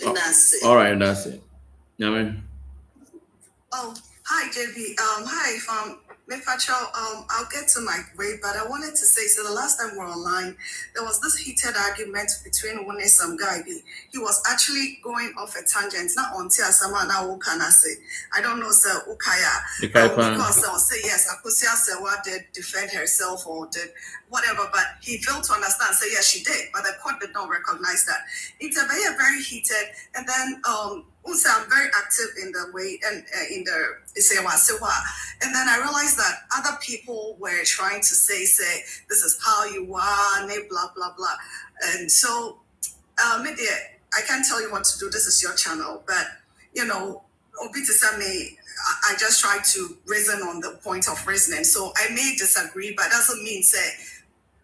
And that's it. All right, that's it. You know what I mean? Oh, hi, Jebi. Hi, I'll get to my way, but I wanted to say, so the last time we were online, there was this heated argument between one and some guy. He was actually going off a tangent, not on Tia Sama, now what can I say? I don't know, sir, Ukaya. Because they'll say, yes, Akosua Serwaa did defend herself or did whatever, but he failed to understand, say, yes, she did, but the court did not recognize that. It's a very heated, and then, also, I'm very active in the way and in the Serwaa. And then I realized that other people were trying to say, this is how you are, blah, blah, blah. And so, maybe I can't tell you what to do. This is your channel. But, Obi to say me, I just try to reason on the point of reasoning. So I may disagree, but doesn't mean,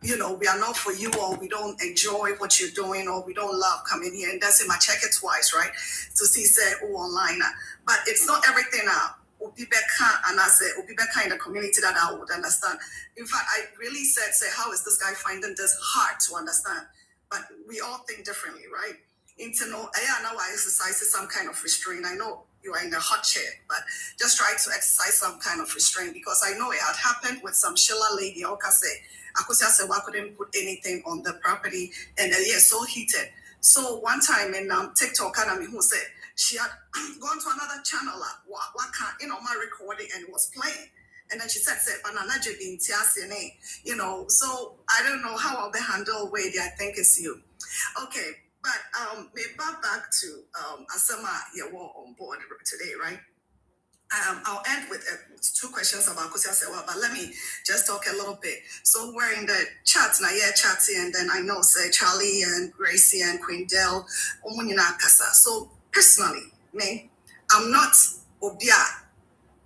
we are not for you, or we don't enjoy what you're doing, or we don't love coming here. And that's it, I check it twice, right? To see, online. But it's not everything Obi Beka and I say Obi Beka in the community that I would understand. In fact, I really said, how is this guy finding this hard to understand? But we all think differently, right? Now I exercise some kind of restraint. I know you are in a hot chair, but just try to exercise some kind of restraint, because I know it had happened with some Sheila lady, Akosua Serwaa couldn't put anything on the property, and so heated. So one time in TikTok, who said she had gone to another channel, my recording, and it was playing. And then she said, banana Jebi, so I don't know how I'll be handled way I think it's you. Okay, but back to Asama Yawo on board today, right? I'll end with 2 questions about Akosua Serwaa, but let me just talk a little bit. So we're in the chat now, chatting, and then I know Charlie and Gracie and Queen Del, Kasa. So personally, I'm not Obia.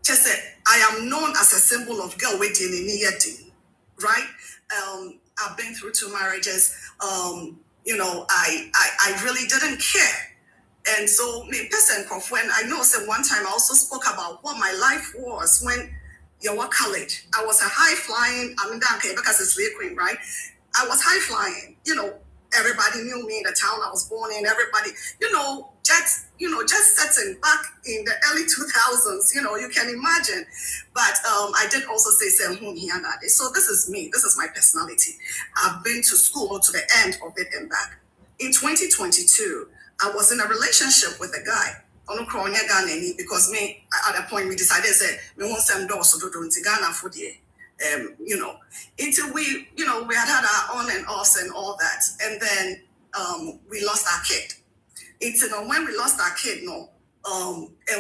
Just I am known as a symbol of girl waiting in right? I've been through 2 marriages. I really didn't care. And so, me person, when I know, say one time I also spoke about what my life was when you were college. I was a high flying, because it's Slave Queen, right? I was high flying, everybody knew me in the town I was born in, everybody, just setting back in the early 2000s, you can imagine. But I did also say, so this is me, this is my personality. I've been to school to the end of it and back. In 2022, I was in a relationship with a guy. Because me at a point we decided that we won't send doors to do Ghana for the until we had our on and offs and all that, and then we lost our kid. When we lost our kid, and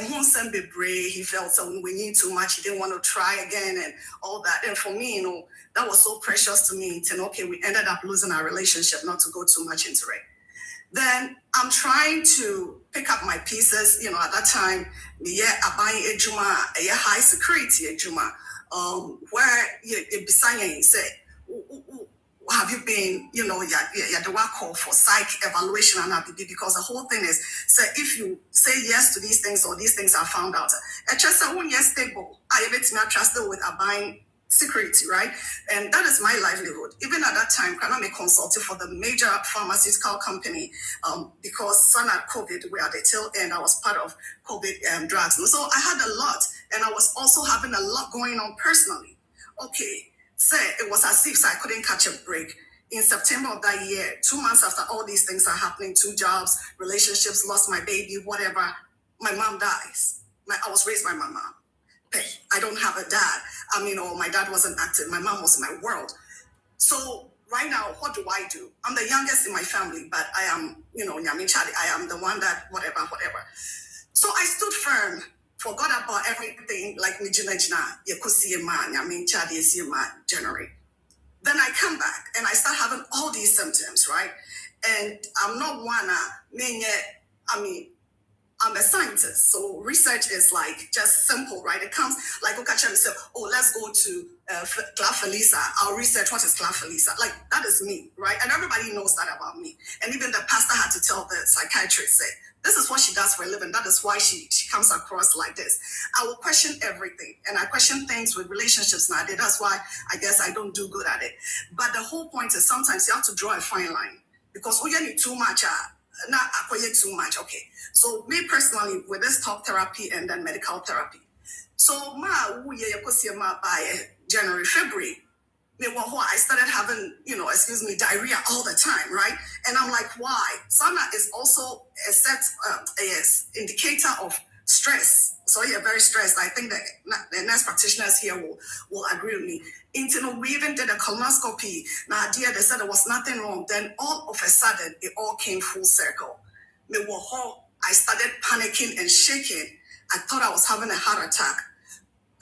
once be brave, he felt so we need too much. He didn't want to try again and all that. And for me, that was so precious to me. We ended up losing our relationship, not to go too much into it. Then I'm trying to pick up my pieces. At that time, I buying a juma, a high security a juma, where you say, have you been, the work call for psych evaluation and ABB, because the whole thing is, so if you say yes to these things or these things are found out, just yes stable, I not trusted with a buying security, right? And that is my livelihood. Even at that time, I be consulting for the major pharmaceutical company because son at COVID, we are at the tail end. I was part of COVID drugs. So I had a lot, and I was also having a lot going on personally. Okay, so it was as if I couldn't catch a break. In September of that year, 2 months after all these things are happening, 2 jobs, relationships, lost my baby, whatever, my mom dies. I was raised by my mom. I don't have a dad. My dad wasn't active. My mom was my world. So right now, what do? I'm the youngest in my family, but I am, I am the one that whatever. So I stood firm, forgot about everything, like me, generate. Then I come back and I start having all these symptoms, right? And I'm not I'm a scientist, so research is like just simple, right? It comes like Okacha and say, oh, let's go to Clafelisa. I'll research what is Clafelisa. Like that is me, right? And everybody knows that about me. And even the pastor had to tell the psychiatrist, say, this is what she does for a living. That is why she comes across like this. I will question everything, and I question things with relationships nowadays. That's why I guess I don't do good at it. But the whole point is sometimes you have to draw a fine line because you need too much. Not acquire too much. Okay. So me personally, with this talk therapy and then medical therapy. So by January, February, I started having, diarrhea all the time, right? And I'm like, why? Sana is also a set indicator of stress. So you're very stressed. I think that the nurse practitioners here will agree with me. We even did a colonoscopy. Now, dear, they said there was nothing wrong. Then all of a sudden, it all came full circle. I started panicking and shaking. I thought I was having a heart attack.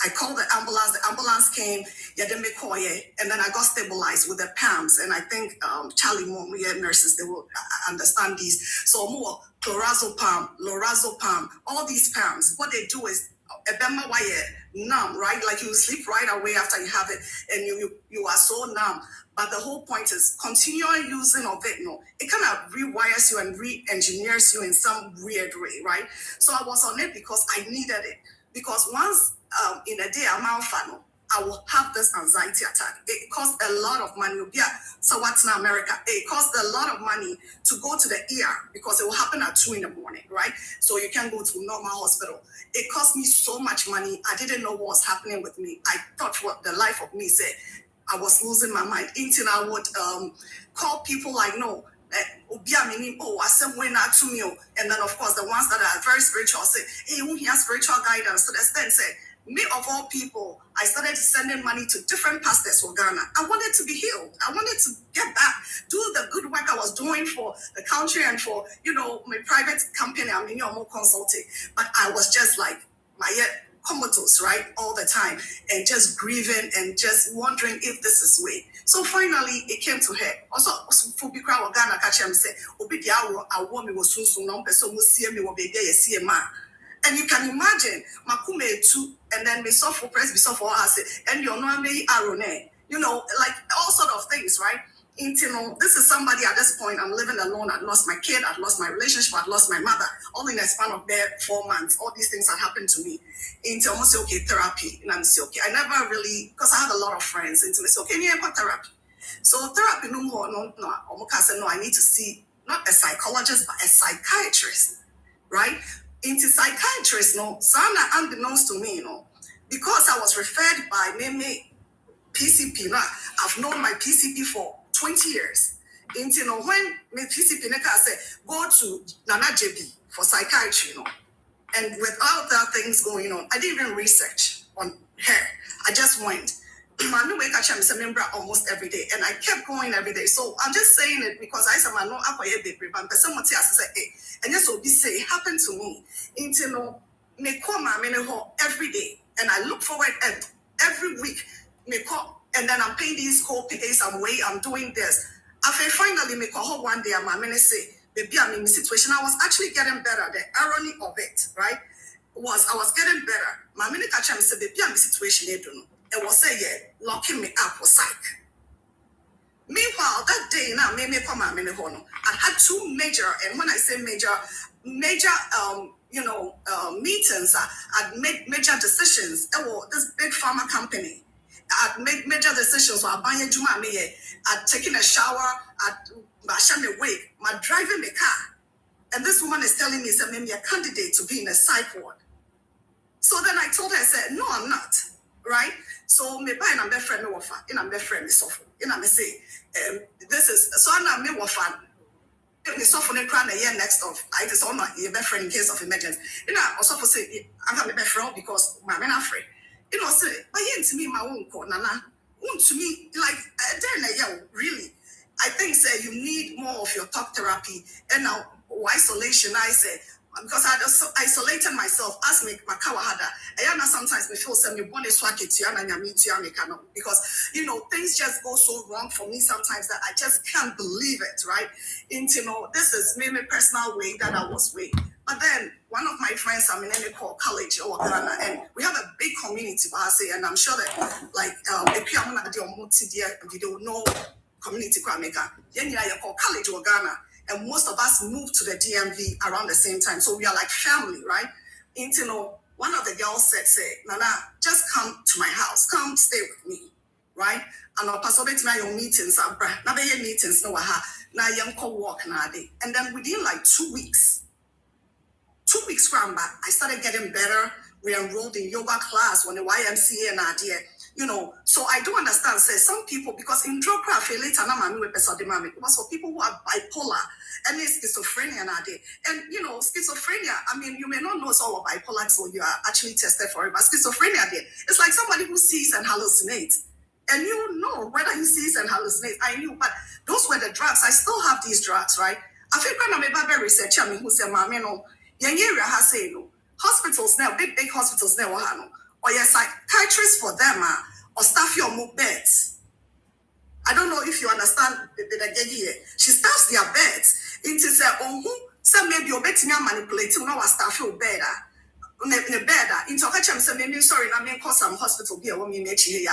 I called the ambulance. The ambulance came, and then I got stabilized with the PAMs. And I think Charlie Moore, nurses, they will understand these. So more clorazepam, lorazepam, all these PAMs. What they do is numb, right? Like you sleep right away after you have it, and you are so numb. But the whole point is continual using of it. It kind of rewires you and re-engineers you in some weird way, right? So I was on it because I needed it. Because once in a day I'm out, I will have this anxiety attack. It costs a lot of money. Yeah. So what's in America? It costs a lot of money to go to the ER because it will happen at 2 a.m, right? So you can't go to a normal hospital. It cost me so much money. I didn't know what was happening with me. I thought what the life of me said. I was losing my mind. Until I would call people I know. And then of course the ones that are very spiritual say, hey, who has spiritual guidance? So the stand said, me of all people, I started sending money to different pastors for Ghana. I wanted to be healed. I wanted to get back, do the good work I was doing for the country and for, my private company. More consulting. But I was just like, my comatose, right? All the time. And just grieving and just wondering if this is way. So finally, it came to her. Also, for Bikra Ghana, catch him say, Obi Diaro, I want me was soon, no person will see me, will be there, see a man. And you can imagine, Makume too, and then me suffer press, be suffer us, and you're not me arone. Like all sort of things, right? This is somebody at this point, I'm living alone, I'd lost my kid, I'd lost my relationship, I'd lost my mother, all in a span of 4 months. All these things had happened to me. Into almost say, okay, therapy. And I'm say, okay. I never really, because I had a lot of friends, into me say, okay, yeah, therapy. So therapy no more, no, I need to see not a psychologist, but a psychiatrist, right? Into psychiatrist, no, Sana unbeknownst to me, because I was referred by Meme PCP. Now, I've known my PCP for 20 years. When my PCP said, go to Nana Jebi for psychiatry, and with all the things going on, I didn't even research on her. I just went. I wake up, I'm a member almost every day, and I kept going every day. So I'm just saying it because I said, I know I'm a baby, but someone tells us, hey, and just will be say, it happened to me. Me call my every day, and I look forward and every week, me call, and then I'm paying these co-pays, I'm doing this. After finally me call her one day, my man say, baby, I'm in the situation. I was actually getting better. The irony of it, right, was I was getting better. My man catch me say, baby, I'm in the situation. They don't know. It was say, yeah, locking me up for psych. Meanwhile, that day now, me come my man I had two major, and when I say major, meetings. I'd made major decisions. This big pharma company. I'd made major decisions. So I'd taken a shower. I'd washed my wig. I'm driving my car. And this woman is telling me, that maybe a candidate to be in a psych ward. So then I told her, I said, no, I'm not. Right? So me buy and best friend me wafa. And I'm best friend me suffer. And I say, this is, so I'm me wafa. Me suffer ne cry a year next of. I just on my best friend in case of emergency. I also say, I'm going to be best friend because my men are afraid. Say, but here to me, my own call, Nana. To me, like, really. I think, say, you need more of your talk therapy. And now, isolation, I say, because I just isolated myself, as me makawahada. And sometimes me feel say me want to swag it because things just go so wrong for me sometimes that I just can't believe it, right? This is maybe personal way that I was way. But then one of my friends, I'm in any college or Ghana, and we have a big community, and I'm sure that if you are video no community college or Ghana. And most of us moved to the DMV around the same time. So we are like family, right? One of the girls said, Nana, just come to my house. Come stay with me, right? And I'll pass over to my meetings. Now they meetings, no aha. Now young walk now day. And then within like 2 weeks, 2 weeks from back, I started getting better. We enrolled in yoga class when the YMCA and idea. So I do understand, say some people, because in drug craft, later, it was for people who are bipolar and schizophrenia. And, schizophrenia, I mean, you may not know it's all of bipolar, so you are actually tested for it, but schizophrenia, it's like somebody who sees and hallucinates. And you know whether he sees and hallucinates. I knew, but those were the drugs. I still have these drugs, right? I feel kind of a researcher, who said, hospitals now, big hospitals now, or your psychiatrists for them, or staff your move beds. I don't know if you understand the here. She staffs their beds. It is some maybe you're betting manipulating now staff your bed. Into a say maybe sorry, I mean cause some hospital be a woman here.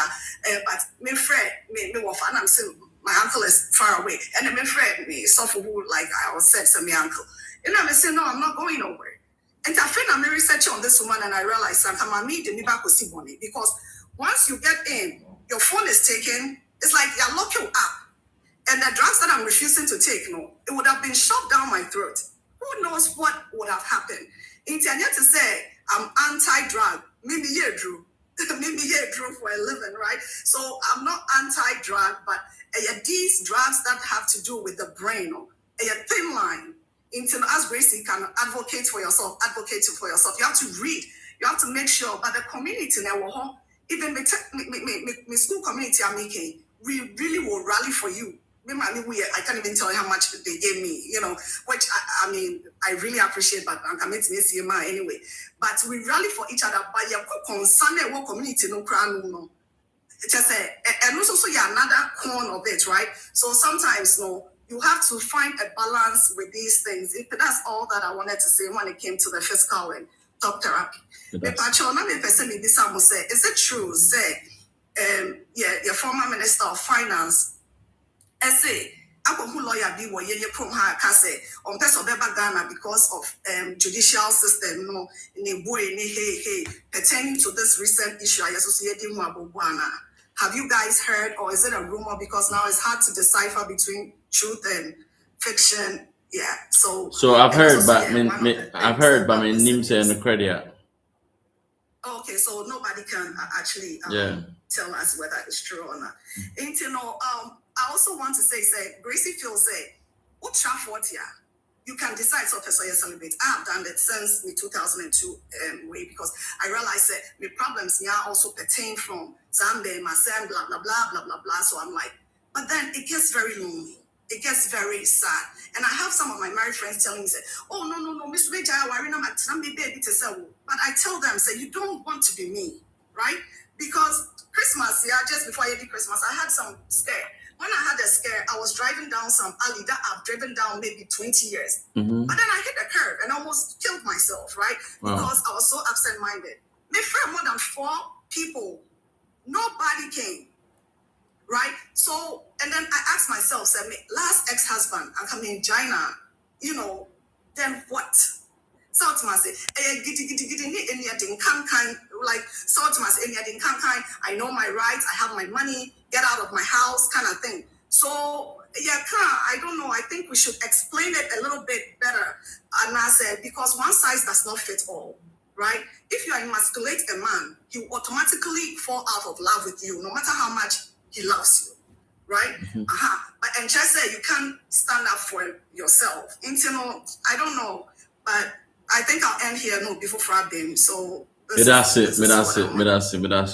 But me friend, me and I'm saying my uncle is far away. And then my friend me suffer who like I was said to my uncle. And I'm saying no, I'm not going nowhere. And I think I'm researching on this woman and I realized that I'm the back with money because once you get in, your phone is taken, it's like you're locked up. And the drugs that I'm refusing to take, it would have been shoved down my throat. Who knows what would have happened? Internet to say I'm anti-drug, maybe here Drew. Maybe here Drew for a living, right? So I'm not anti-drug, but these drugs that have to do with the brain, a thin line. As Gracie, you can advocate for yourself. You have to read. You have to make sure. But the community now, even my school community I'm making, we really will rally for you. I can't even tell you how much they gave me, which I mean, I really appreciate, but I'm coming to this anyway. But we rally for each other. But you're concerned what community no crown no. Just and also another corner of it, right? So sometimes you have to find a balance with these things. That's all that I wanted to say when it came to the physical and talk therapy. Is it true, say, your former Minister of Finance, say, I who lawyer be what ye prom ha kase on person beba Ghana because of judicial system, no, in a boy, hey, pertaining to this recent issue I associated with Wana. Have you guys heard, or is it a rumor? Because now it's hard to decipher between truth and fiction. Yeah, so I've heard, but I've heard, but my name say no credit. Okay, so nobody can actually tell us whether it's true or not. And you know, I also want to say, Gracie Phil say, what Trafford here? You can decide so person you celebrate. I have done it since 2002 way because I realized that my problems now also pertain from Zambia, my son, blah blah blah blah blah blah. So I'm like, but then it gets very lonely. It gets very sad. And I have some of my married friends telling me, say, oh, no, Miss Beja, but I tell them, say, you don't want to be me, right? Because Christmas, just before I did Christmas, I had some scare. When I had a scare, I was driving down some alley that I've driven down maybe 20 years. Mm-hmm. But then I hit a curve and almost killed myself, right? Wow. Because I was so absent-minded. My friend, more than 4 people, nobody came. Right? So, and then I asked myself, said, last ex-husband, I'm coming in China, you know, then what? So to myself, like, so to myself, I know my rights, I have my money, get out of my house, kind of thing. So, I don't know, I think we should explain it a little bit better. And I said, because one size does not fit all, right? If you emasculate a man, he will automatically fall out of love with you, no matter how much he loves you, right? Mm-hmm. But and just say you can't stand up for yourself. I don't know, but I think I'll end here. No, before Friday. So that's it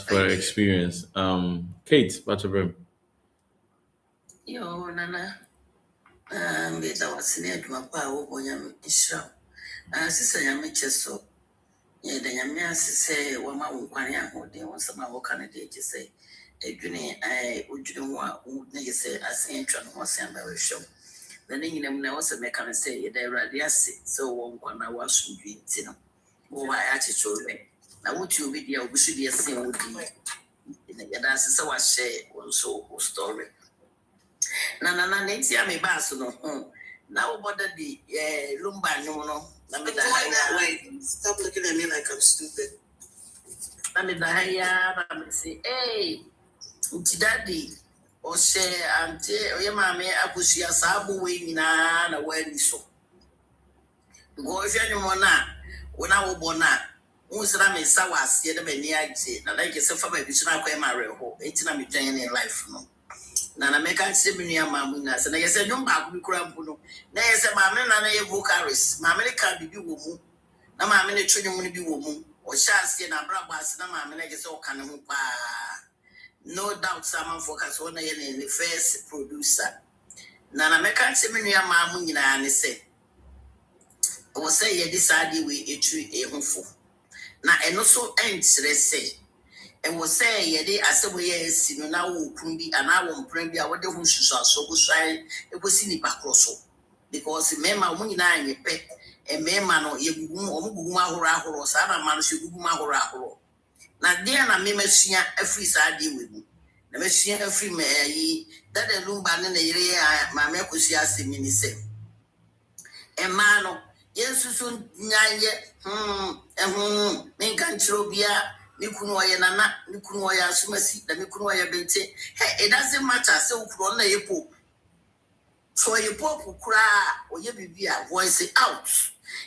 for experience. Kate, what's your problem? Yo, Nana. That was near to my power when I'm sure. Sister Yamicheso. Yeah, the Yamias say, one my one who they want some more candidate to say. I would want to say, I say, was very show. Then you know, also make can say, they rather sit so one I was doing, you know, or I attitude. Now, would you be there? We should be a same with you. That's so I say, one so story. Nana, Nancy, I'm a bass, no. Now, what the Lumba, no, stop looking at me like I'm stupid. I mean, I say, hey. Daddy, or say, Auntie, or your mammy, Akosua, Sabu, we na when so. Go if you're now, when I will born now, who's Rami Sawas, yet a many idea, and like yourself, I be so I marry ho, 18 I'm in life. No, Nana make I see me near Mamunas, and I said, no, Mamu Crampuno. There's a mamma and a vocaris, Mamma can't be woman. No, Mamma, children will be woman, or shall see an abrabas, no, Mamma, I guess all kind of. No doubt someone focus on the first producer. Nana Mekan Seminia Mamun and say, I will say, ye decided we a tree a home. Now, and also ends, let's say, and will say, ye de as a way as you now will be and I won't bring the other who shall so go shy, it was in the back also. Because the member winning a pet, a member or you Guma or Sana man should Guma or now, dear, I may see a free side with me. The machine a free may that a lumban in the area, my Mecosia mini say. A man, yes, soon, Minkantrobia, Mikunoya, Mikunoya, Sumasi, the Mikunoya Bente. Hey, it doesn't matter, so from the pope. So your pope will cry or you be a voice out.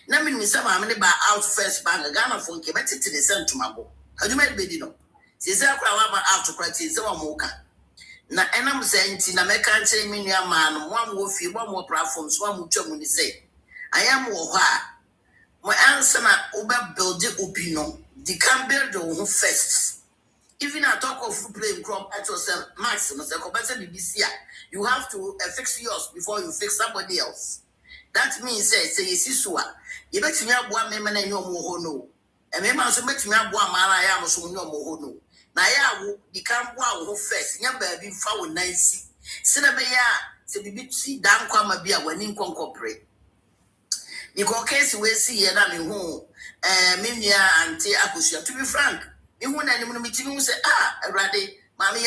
Naming me some money by out first bang a Ghana phone came to the center to my book. How do you make Bedino? Since I crowd out to practice our mocha. Now, and I'm saying, Tina, I can't say me, man, one more fee, one more platforms, one more chum when you say, I am more high. My answer, Uber build the opinion, the can build the home first. Even I talk of playing crop at yourself, maximum, you have to fix yours before you fix somebody else. That means, say, you bet me up 1 minute and no more no. And maybe I met me up 1 mile, I am so no more no. Now, I will become wow first, young baby found nice. Cinema, to be see down come a beer when in corporate. Because case we see and I'm in home, Minia and Akosua, to be frank, in one animal meeting, say, ready, Mammy,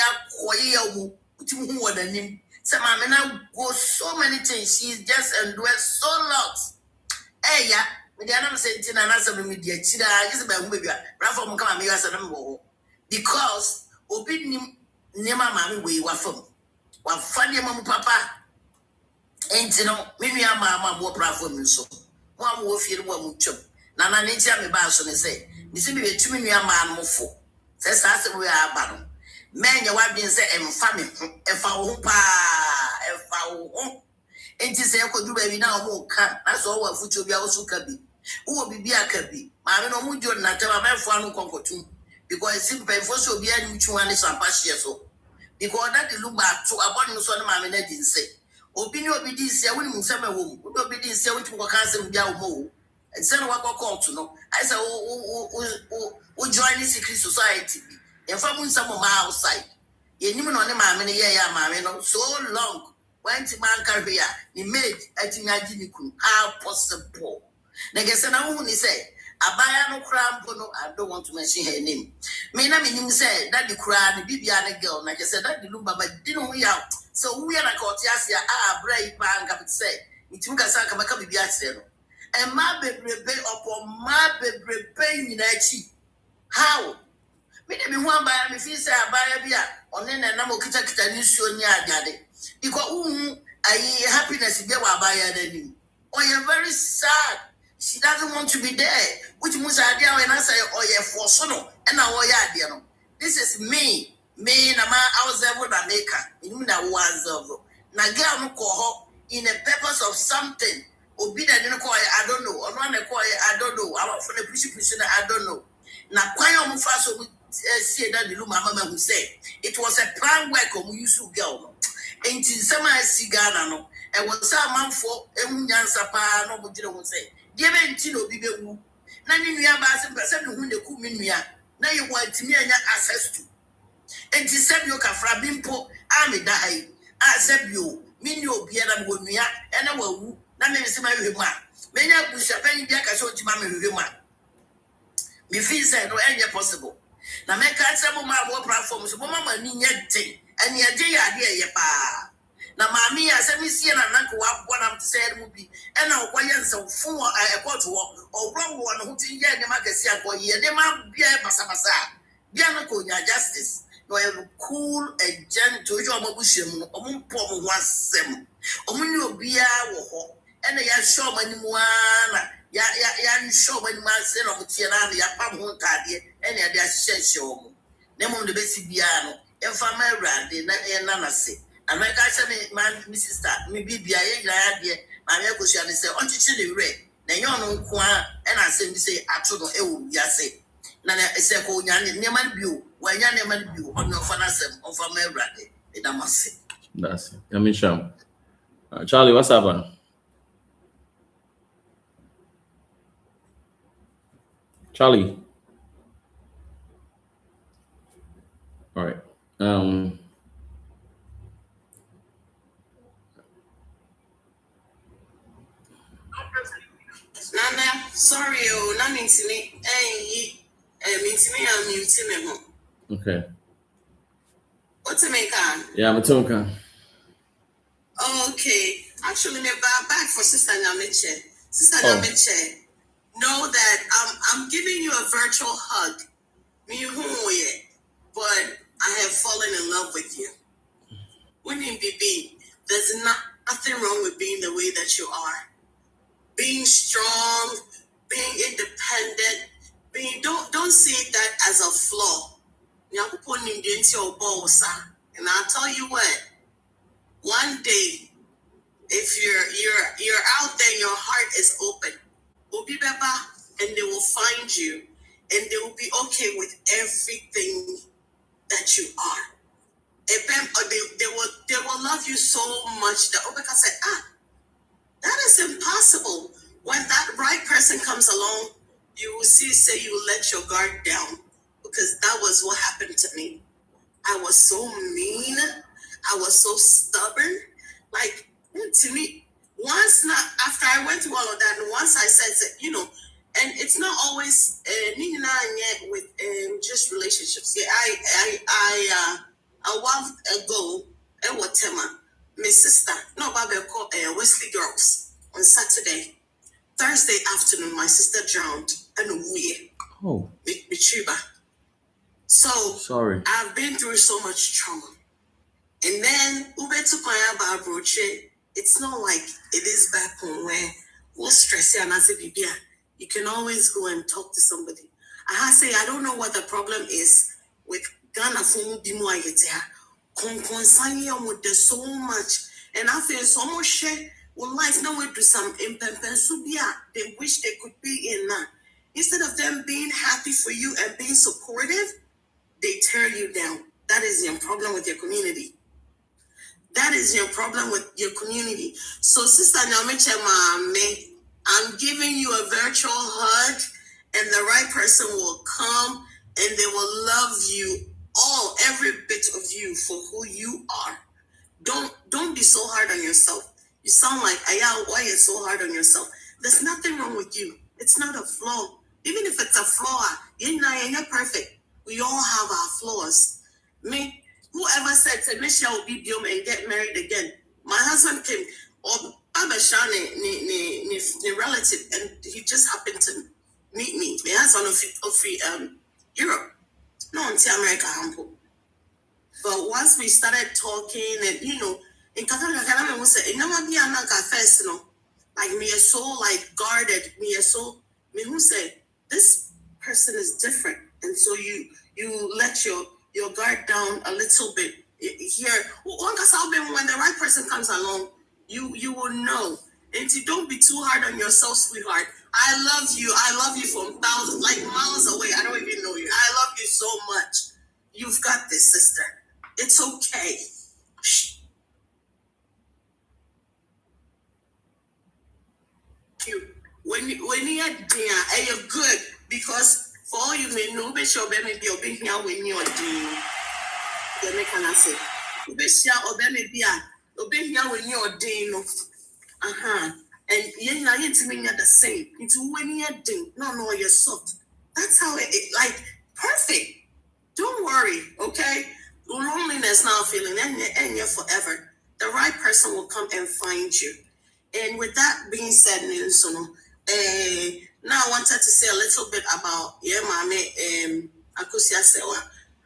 so Mammy now goes so many things. She's just endured so lots. Hey, yeah, with the other saying, and answer me, dear Chida, I just about maybe Rafa come and as a number because Obi Nima Mammy, we were from one funny mama papa. Ain't you know, maybe I'm a more platform so. One wolf here, one much. Nana nature me bounce and say, you see me 2 million man more for. Says that's the way I battle. Man, your wife being said, and family, if I won't if I won't. Ain't you say I could do baby now more cat? That's all what foot will be also can be. Who will be a cabby? I don't know who you're not tell my friend who conquer too. Because it's simple for so be a new one is a past year so. Because that they look back to a body son of my men didn't say. Opinion be this year, winning summer womb, would not be this year, which will cancel down more. And send what call to know. I said, oh, join this secret society. And from some of my outside. You knew on the mammy, mammy, so long. Went to man career, he made a tinajiniku. How possible? Negasana who say, I buy no cram, no, I don't want to mention her name. May not mean say that the crowd, the Bibiana girl, like I said, that the lumba, but didn't we out. So we are a courtiasia, brave man, I would say. It took us a Bibiasero. And my baby upon my baby pain in a cheek. How? Maybe one by me feel say I buy a beer on then a number kita news near daddy. Because I happiness get what buy a or you're very sad. She doesn't want to be there. Which means idea when I say, oh, yeah, for sono, and now, oh, yeah, this is me. Me, na ma, I was ever the maker. You mean I was over. Now, girl, no call in a purpose of something. Obi that didn't call I don't know. Or one call I don't know. I'm from the prison, I don't know. Now, quite almost fast, see that the mama who said it was a plan work on you, girl. Ain't in some cigar, no. And was some man for a Sapa, no, but you don't say. Dear Tino be the woo. None in your bass and person whom the Kuminia. Now you want to me and access to. And to send your Kafra Bimpo, army die. I said you, mean you be a Munia, and I will woo. That means my remark. Many of you shall pay back a short mammy remark. Me feel said no any possible. Now make a some of my war platforms, Mama Ninya thing, and your day idea, pa. Now, mammy, I said, Miss Yen and Uncle, what I'm saying would be, and our quiet so full I got to walk, or wrong one who didn't get the magazine for ye, they might be a Massamasa. Bianco, your justice, no, cool and gentle, your Mogushim, or once them. Omunio Bia, and they are sure when you are, ya sure when you are sent of Tiana, your pam won't carry any of their show. Name on the basic piano, and for my rad, and Nana say. And like I said, man, Mrs. Star, maybe be a idea. My Akosua say, on to the red. Then you know, and I say, I told you, say. Nana, I say, oh, Yan, Neman View, when Yan Neman View, on your fanasem, of a merade, and I must say. That's it. I mean, Sham. Charlie, what's up? Charlie. All right. Nana, sorry, oh, not mean to me. I'm muting him. Okay. What's a make? Yeah, I'm a Tonka. Okay. Actually, me back for Sister Namiche. Sister Namiche, know that I'm giving you a virtual hug. But I have fallen in love with you. Winning BB, there's nothing wrong with being the way that you are. Being strong, being independent, don't see that as a flaw. And I'll tell you what, one day, if you're out there, your heart is open. And they will find you, and they will be okay with everything that you are. They will love you so much that Obeka said, that is impossible. When that right person comes along, you will say you will let your guard down, because that was what happened to me. I was so mean. I was so stubborn. Like, to me, after I went through all of that, and once I said, and it's not always with just relationships. Yeah, a while ago, Tema, my sister, no, Baba called Wesley Girls on Saturday. Thursday afternoon, my sister drowned and we. Oh. Bichiba. So Sorry. I've been through so much trauma. And then Ube took my Broche. It's not like it is back home where we'll stress you and I say, you can always go and talk to somebody. I say I don't know what the problem is with Ghana for Bimo Ayete. There's so much. And I feel so much share well life now we do some impempensubia they wish they could be in now. Instead of them being happy for you and being supportive, they tear you down. That is your problem with your community. That is your problem with your community. So, Sister Nyameche Mame, I'm giving you a virtual hug, and the right person will come and they will love you all, every bit of you for who you are. Don't be so hard on yourself. You sound like, Aya, why are you so hard on yourself? There's nothing wrong with you. It's not a flaw. Even if it's a flaw, you're not perfect. We all have our flaws. Me, whoever said to Michelle will be Biom and get married again, my husband came, or Baba Shani, the relative, and he just happened to meet me. My husband of Europe, no, until America, humble. But once we started talking, and in Katana we say, never be another first, like me is so like guarded, me is so me who say this person is different, and so you let your guard down a little bit. Here, when the right person comes along, you will know. And you don't be too hard on yourself, sweetheart. I love you from thousands, like miles away. I don't even know you. I love you so much. You've got this, sister. It's okay. Shh. When you're there, you're good, because for all you may know, be sure maybe you'll be here when you're doing. Let me can I say, be sure or maybe you'll be here when you're doing. And you're not the same. It's when you're doing. No, you're soft. That's how it like perfect. Don't worry, okay? Loneliness now feeling and you're forever. The right person will come and find you. And with that being said, now I wanted to say a little bit about Mame Akosua Serwaa.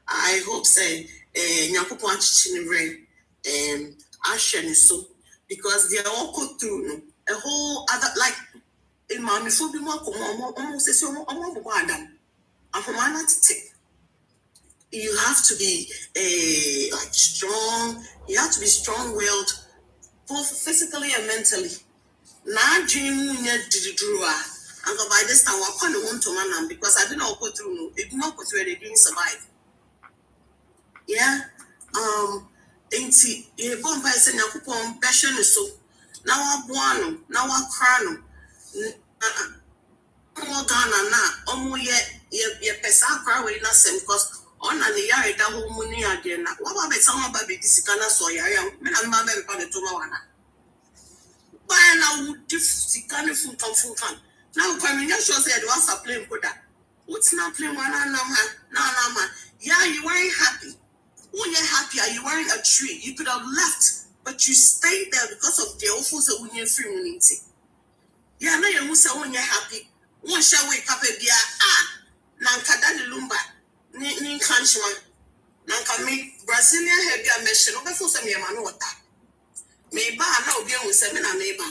I hope say Nyankopon achichinire Ashen so, because they all go through a whole other like in Mame so be more almost say so Adam. You have to be like strong. You have to be strong-willed, both physically and mentally. Now, dream and by this time, I can't want to man because I didn't go through. It did not go through. They didn't survive. Yeah. Ain't you born by saying you put passion so. Now I born. Now I cry. Ghana na omo ye pesa cry we na same because on na yare da ho mu ni ade na wa ba beta ho ba be disika na so yare me na ma be pa ne to ma wana ba na wo disika ne funkan now kwa me sure say they was a plane koda what's not playing wana na ma yeah, you weren't happy. When you're happy, are you wearing a tree? You could have left, but you stayed there because of the awful so when you're free unity. Yeah, now you say when you're happy. One shall wake up and be Nanka Daddy Lumba, Nin Kanchman, Nanka me Brazilian head be a mission over for some Yamanota. Maybe I know being with 7 and neighbor,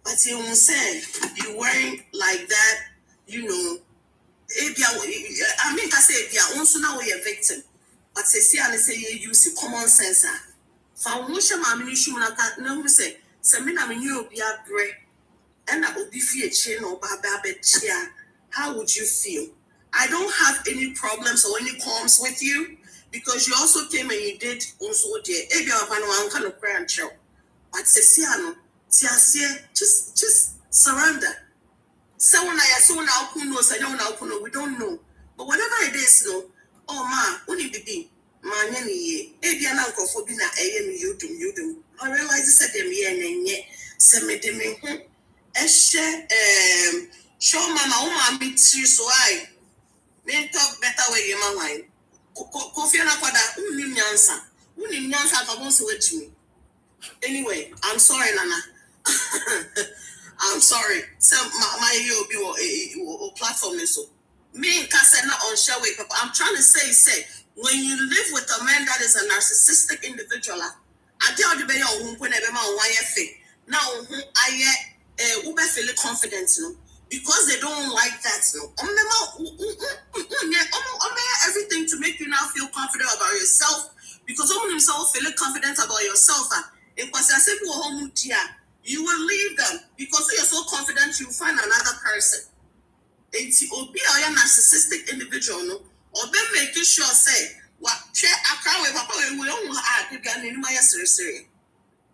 but you won't say you weren't like that, I mean, I say, yeah, also now we're a victim, but say, you use common sense. Foundation, I mean, you no, say, Samina, you be a great. And that would be fear chain or bababet. How would you feel? I don't have any problems or any qualms with you because you also came and you did also dear. If you have one kind of prayer and show, but Ceciano, just surrender. So when I saw now who knows, I don't know, we don't know. But whatever it is, what did it be? My nanny, if you're not going for dinner, you do. I realize it's a demi and yet, send me demi. Show mama meet you so I may talk better way your mind. Kofi na kwada unnim nyansa Anyway, I'm sorry, Nana. I'm sorry. So my platform is so. Me and Kasena on share with people. I'm trying to say, when you live with a man that is a narcissistic individual, I tell you, now I feel confident, because they don't like that, everything to make you now feel confident about yourself, because himself feeling confident about yourself, you will leave them because you're so confident you find another person. It's be a narcissistic individual, no, or then making sure say what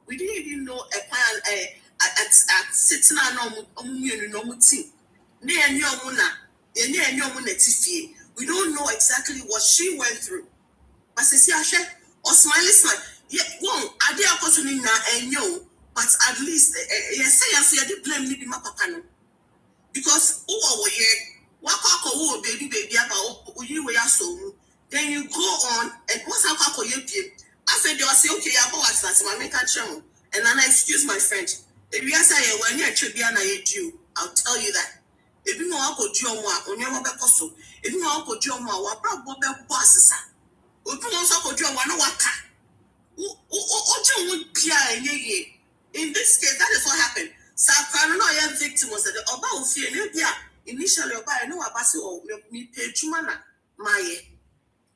we didn't even know a plan at sitting on no team. We don't know exactly what she went through. But or smile. Yeah, I did opportunity now and you, but at least you did blame me my papa. Because baby about you were so then you go on and what's up after they say okay about that my make a and then I excuse my friend. If you say when you should be I'll tell you that. If you want to do on your mobile if you want to do what probably bosses are. If you want to do one waka. In this case, that is what happened. So, victim was that the Oba fear initially Oba no abasi or me pay chumana my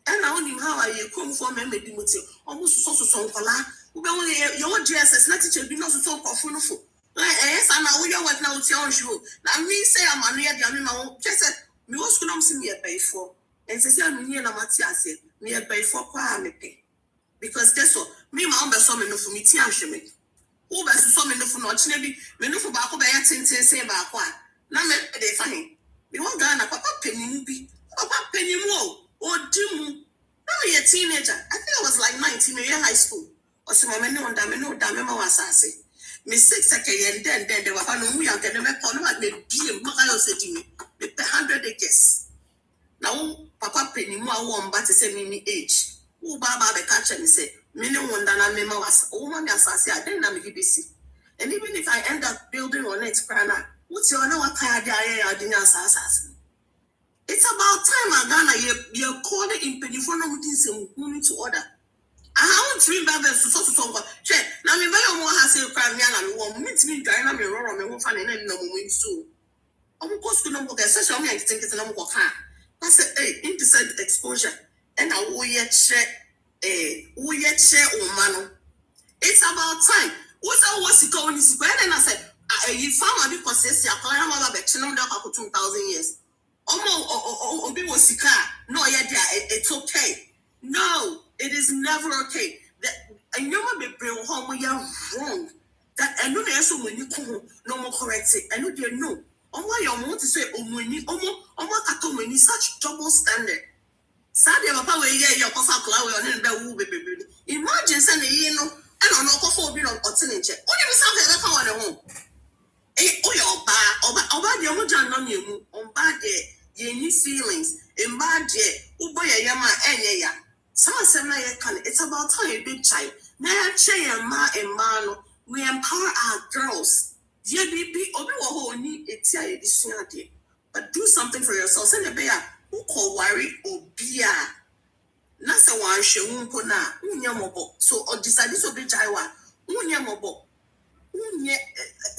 and I only how I come for me dimuti almost so kola your dress not teacher be not so powerful. Like yes, and now we are what now tell you. Now me say I'm near the just said me was going to see me a pay for and say I'm near Namatia said me a pay for qua me pay. Because that's what me my own person me no for me tia hweme who be so me no for no chine bi me no for ba ko be ya tenten sen ba ko a na me dey fine me won Ghana papa panimu o di mu na me a teenager I think I was like 19 me high school o se me no da me ma wasase me 6 second then they were no mu ya gene me ko no ma be bi mo ka yo se di me 100 acres now papa panimu a wo mba te se me age who Baba be catch and say, many wonder na me was woman as I didn't have BBC. And even if I end up building on it, Prana, what's your no kind of dinner assassin? It's about time Ghana you're calling in Penifona with moving to order. I want 3 babes to sort of check. Now me buy more has a crime and one meet me Diana me roll me won't find any no moment so. I'm supposed to know what they're such a me I think it's a number of hand. That's a indecent exposure. And I will yet share mano. It's about time. What's it going to be? And I said, you found a because you're calling about the channel for 2,000 years. Obi was no, yeah, it's okay. No, it is never okay. And you might be bring home when you're wrong. That I know there's so when you come no more correct it. I know they know. Why you want to say when you such double standard. Sadly, papa we hear your coffee cloud on the baby. Imagine sending you know, and on no coffee bill or tinge. What if something that come on home? Oba the omoja no mu on bad ye feelings. In bad ubo ya yama ya. Some na ye can. It's about time a big child. Na ya ma and man. We empower our girls. Jebi obi wo ho ni etia ye disua de. But do something for yourself. Send a bear. Who call worry obia na se wan hwe mpo na unya mobo so or decide to be jaiwa unya mobo unye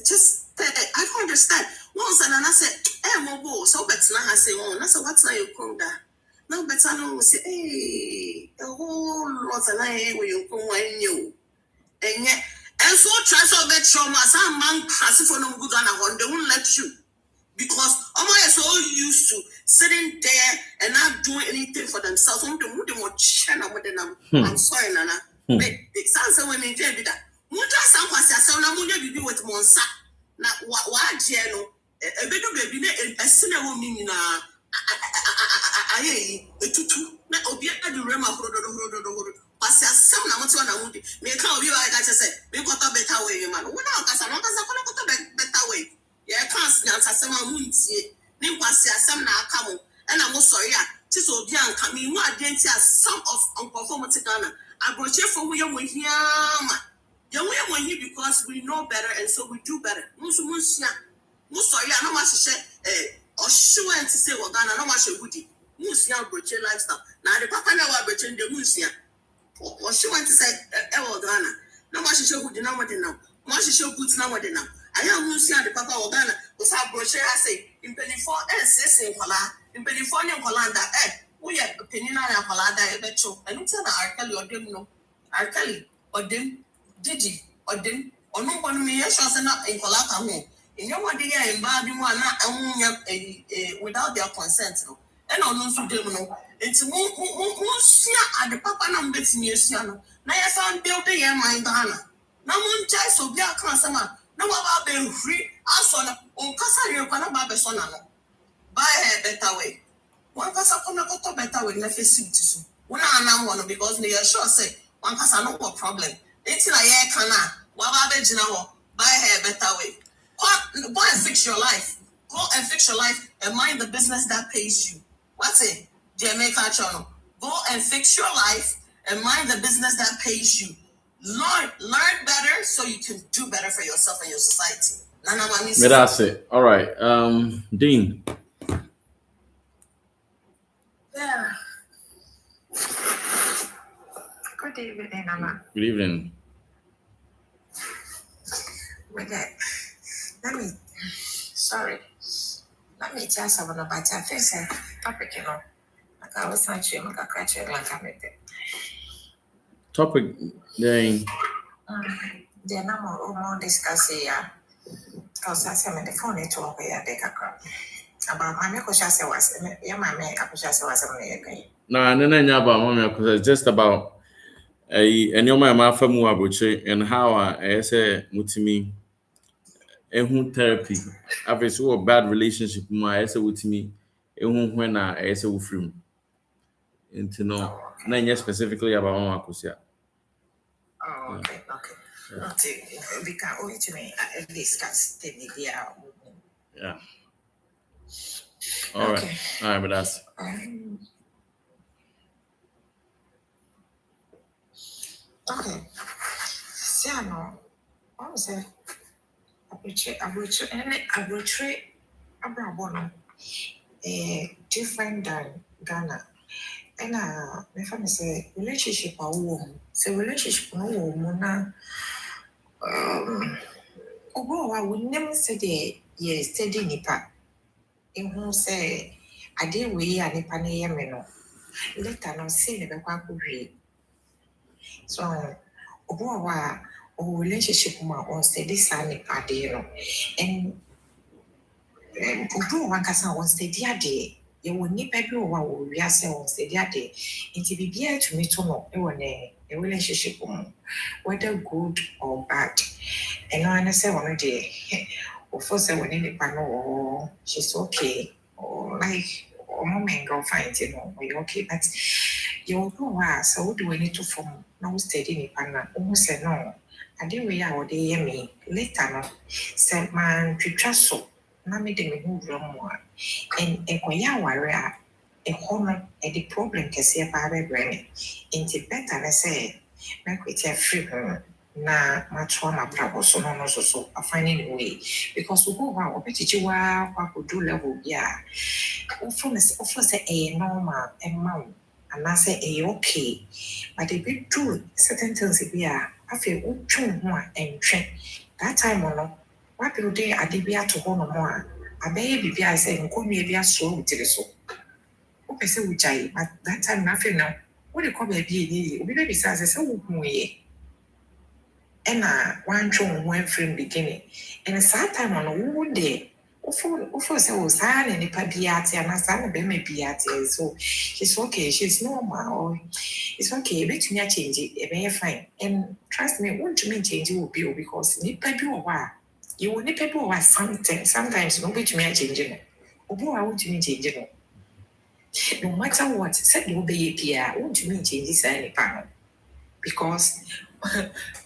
just I don't understand once and I said mobo so better na say on na say what na you come da now better no say a whole lot na we you come wan you enye and so try so bet trauma some man pass for no good and they won't let you. Because Oma is so used to sitting there and not doing anything for themselves. I'm sorry, Nana. But it sounds like when they did that. Mucha sound was a sound of Muja with Monsa. Now, what, Jeno? A bit of baby, a cinema meaning, a tutu, not obia the rema road. Pass some of I would make how you like I said, we got a better way, man. What else? I don't got a better way. Yeah, can't answer some moons. Name was some now come and I'm sorry. Tis old young coming. What against some of unconformity Ghana. Agochefo we are here. You're here because we know better and so we do better. Musuya, no much or sure and to say, well, Ghana, no much a goodie. Musia broche lifestyle. Now the papa now are broaching the Musia. Or she went to say, Ghana. No much show good now what now. Much show good now what now. I am Musia the papa or Ghana was our broche. I say, in Penny 4 S. in Kola, in Penny 4 in Holanda, we are opinion on Holanda, a bet you. And it's an arcali or dim no. Arcali or dim. Digi or dim or no one may show in Kolaka home. In your one day in Barbie without their consent. And on no so it's more at the papa number in Yesiano. Now I found built a year mind Ghana. No one tries to be a customer. No about being free. As on Casa, you can about the son. Buy a better way. One casa come a better way, never seem to. One one because they are sure say one casa no problem. It's in a year canna. What about buy her a better way? Go and fix your life. Go and fix your life and mind the business that pays you. What's it? Jamaica channel. Go and fix your life and mind the business that pays you. Learn better so you can do better for yourself and your society. That's it. All right. Dean. Yeah. Good evening, Mama. Good evening. Let me tell someone about that. There's a topic, like I was not sure, like I made it. Topic, then. The number more discuss here. Because I said, the phone is to over here, they can come. About my make was, my make was a No, no, about mommy, because it's just about and your my family and how I say, Mutimi. Ehun therapy. Obviously, a bad relationship my say with me. Ehun when I say with him. Into no, not specifically about Mama Akosua. Oh, okay. We can only to me discuss the media. Yeah. All right, but that's. Okay. So no, what was it? I will trade Abrabono different than Ghana. And my family say relationship a woman. So relationship no woman. I would never say ye steady nipa. In whom say I did we a nipa ne yameno. Later no say never quite read. So or relationship ma on steady sign nipa and Obu wankasa on steady ade. You will nipa bi o we are say on steady ade. Nti bibia to me to no e won a relationship whether good or bad. And I say one day or for say when nipa no she's okay or like or moment go find we okay but you go so what do we need to form no steady nipa na almost say no I didn't we are dey me later no say man twitwa so na me de me hu wrong and ekoya ware a hono e the problem kese ba be breme into better na say make we take free na matwa mabrabo so no so I finding a way because we go wa obetichi wa do level yeah often say a normal amount and I say a okay but if we do certain things be I feel utun ho and train that time no what people dey adibia to ho no more abeye bibia say nkonwe bia so wutire so o pese wujai but that time na feel now what they call baby ni obi baby say wo hu ye and one chong from beginning and sad time on one day for so sad and papiati and I stand a biati so she's okay she's normal or it's okay let me change it very fine and trust me want to me change it will be because you will need people who are sometimes no which me change it or I want to me change it no matter what said you be a want to me change this any panel because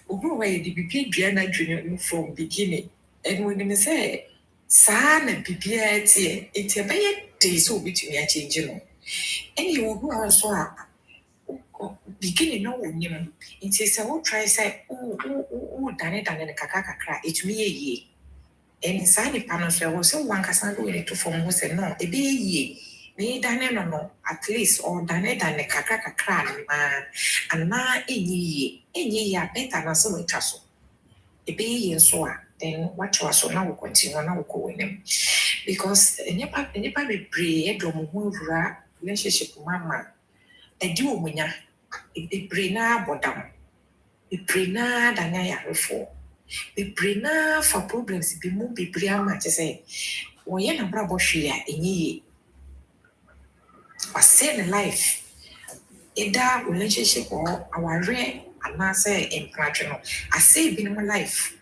why the BPN junior from beginning and when they say San and PPT it's a bad day so between a change and you will go also beginning no wonim nti sɛ wo try sɛ wo dane ne kakra etumi yɛ yie ɛne saa nipa no so ɛwɔ sɛ wankasa do yɛ to fam ho sɛ no ebe yie ne dane no at least or dane kakra no ma ana enyi yie a better na so watwa so ebe yie nso a then watwa so na wo continue na wo kɔ w'anim because nipa bebree ɛdɔm ho wura relationship mama ɛdi wo munya bebree na abɔdam bebree na dane ayarefo bebree na fa problems bi mu bebree ama kyɛ sɛ wɔyɛ na brabɔ hwee a ɛnyɛ yie wasɛ ne life either relationship or aware anaasɛ mpratwe no asɛ binom life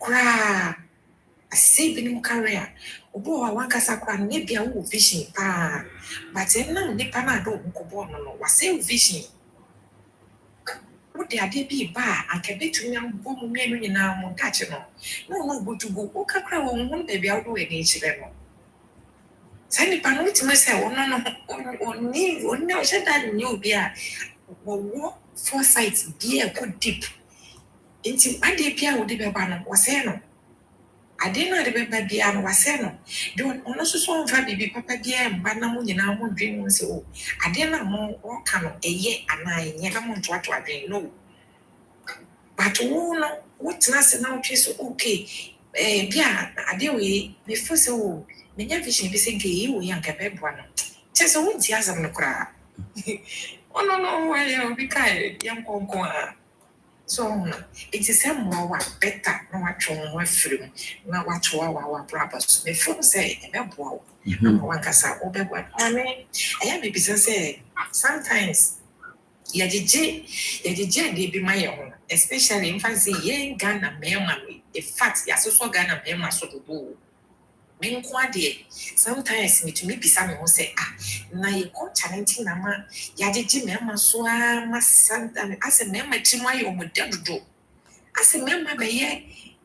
koraa asɛ binom career obi wɔ a wankasa koraa no ne bia wowɔ vision paa but ɛnam nipa no ade wo nkɔbɔɔ no wasɛ vision wode adeɛ bi ba a anka bɛtumi abɔ mu mmienu nyinaa mu ntakye no na ɔno obotugu wokakra wɔ wo ho baabi a wode w'ani kyerɛ no saa nipa no wotumi sɛ ɔno no ɔne ɔhyɛ da nyɛ obi a wɔwɔ foresight bi a ɛkɔ deep nti adeɛ bi a wode bɛba no wɔsɛe no adeɛ no a de bɛba biara no wasɛ no de ɔno nso so ɔmfa biribi papa biara mba na mo nyinaa mo dwen mu sɛ o adeɛ no a mo wɔka no ɛyɛ anaa ɛnyɛ na mo ntoato adwen no but wo no wotena ase na wotwe so okay bi a adeɛ wei mefo sɛ o menya vision bi sɛ nka ɛyi wei anka bɛboa no kyɛ sɛ wonti asɛm no koraa ɔno no wɔyɛ obi kae yɛnkɔnkɔ a so it is a more better no watch on one film, no watch our brothers. Before say a boy, one cassa over what I mean. I am a business say sometimes Yadij they be my own, especially if I say ye Ghana mammy, a fact so Ghana mamma so to do. Men quadie sometimes me to me be some who say na ye go challenging nama Yadij mamma so my son as a mamma to my own do. As a member by ye,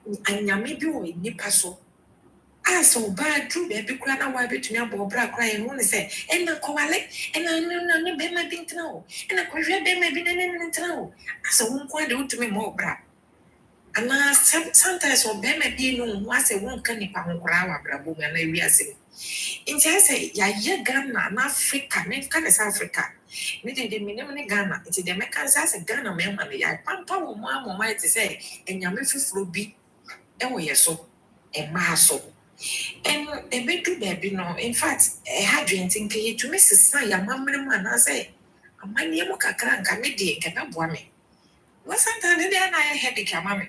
and Yami do in Nipaso. As so bad, true baby cry why between your bobra crying only say, and a coale, and I know be my big now, and a career be my bin now. As a won't quite do to me more bra. And I sometimes or be my be no was a won't can nip on ground, brabo, and I reassin. In say, ya Ghana, and Africa, make kind of Africa. Mede de minimum Ghana, it's the Americans as a Ghana member. I pampa wo mama might say, and your mifru be, and we are so, and maso. And a bit too baby no. In fact, a hadrian think to Mrs. Saya, mamma, man, I say, a man yamoka crank, a midday, can I boy me? Well, sometimes then I had the camera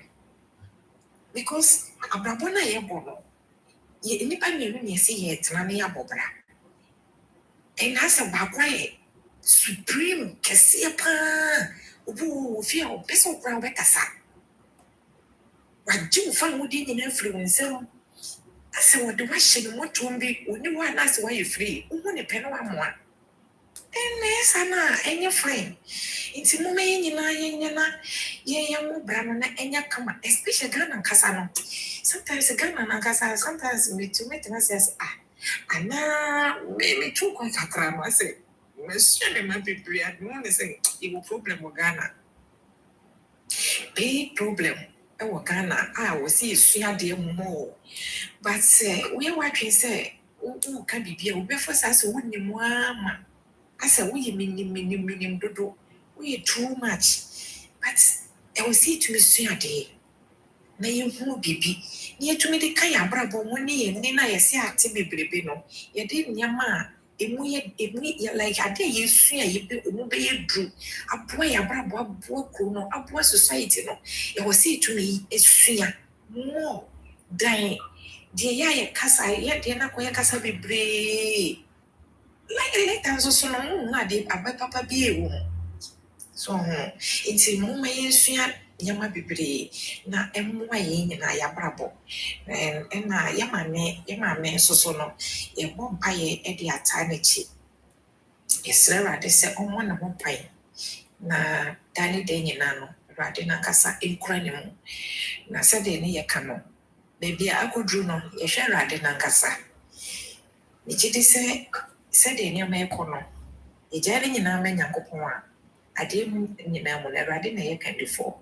because a brabona yabolo. Ye nipa me see it, Nania Bobra. And as a bagway. Supreme kɛseɛ paa obu fi a ɔpɛ sɛ ɔkora wobɛkasa wagye wo fa no wode nyina firi wo nsɛm asɛ wɔde wahyɛ no mmɔtoɔm bi ɔne wo a na asɛ woayɛ firi wohu ne pɛ no wamoa ɛnɛ ɛsa no a ɛnyɛ fine nti moma yɛ nyinaa yɛnyɛ na yɛyɛ mo bra no na ɛnyɛ kama especially Ghana nkasa no sometimes Ghana nankasa sometimes metumi tena sɛ sɛ anaa metu kwan kakra no asɛ Monsieur, my baby, I don't want to say it will problem with Ghana. Big problem. Oh, Ghana, I will see you dear more. But we are watching say, oh, can be here. We first as a wooden mamma. I said, we mean, dodo. We too much. But I will see to Monsieur Day. Na you who baby. Near to me the Kaya Brabo money and then I say, I tell me, baby, no, you didn't yama. Emu like ade yesu a yebe emu be yedru aboa ya brabo aboa ko no aboa society no e wo say to me esua more than de ya kasa ya de na ko ya kasa bebre like later so no na de abapapa bi ewo so it's mo me esua nyama bebre na emwa ye nyina ya brabo na yama me so no ye bompa ye e de ata na chi Serwaa de se omo na bompa na dani de nyina no rade na kasa enkura ne mu na se de ne ye ka no baby akodru no ye hwe rade na kasa ni chi de se de ne ma ekono ye jare nyina ma nyankopon a adeɛ mu nyinaa mu no Awurade na yɛ kandifoɔ.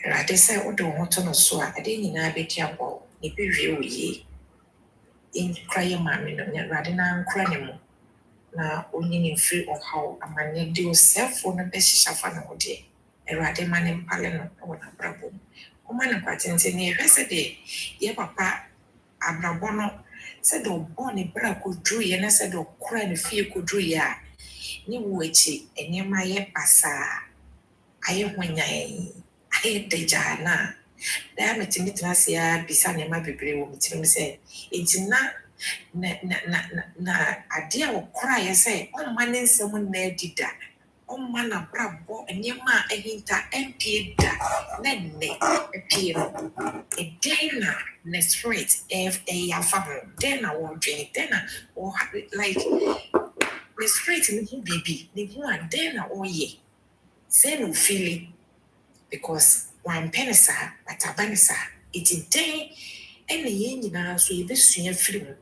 Awurade sɛ wode wo ho to no so a adeɛ nyinaa bɛdi abɔ wo na ɛbɛwie wo yie. Yɛnkora yɛ maame no na Awurade na nkora ne mu na ɔnyi ne mfiri ɔhaw amanneɛ de ɔsɛefoɔ no bɛhyehyɛ afa ne ho deɛ Awurade ma ne mpale no wɔ n'abrabɔ mu. Ɔma no kwatenten na yɛhwɛ sɛ deɛ yɛ papa abrabɔ no sɛ deɛ ɔbɔ ne bra kɔduruiɛ na sɛ deɛ ɔkora ne fie kɔduruiɛ a ne wo akyi nneɛma ayɛ basaa ayɛ hwanyan ayɛ dagyaa no a daa metumi tena ase a bisa nneɛma bebree wɔ me tirim sɛ enti na adeɛ a ɔkoraeɛ sɛ ɔmma ne nsɛm nna adi da ɔmma n'abrabɔ nneɛma a ɛhinta ɛmpie da na nnɛ ɛpie no ɛdɛn na ne spirit ɛyɛ afa ho dɛn na wɔdwene dɛn na like ne spirit ne ho biribi ne ho a dɛn na ɔyɛ sɛ na ɔfili because wampɛ ne saa but aba ne saa ɛti dɛn ɛna yɛn nyinaa so yɛbɛsua firi mu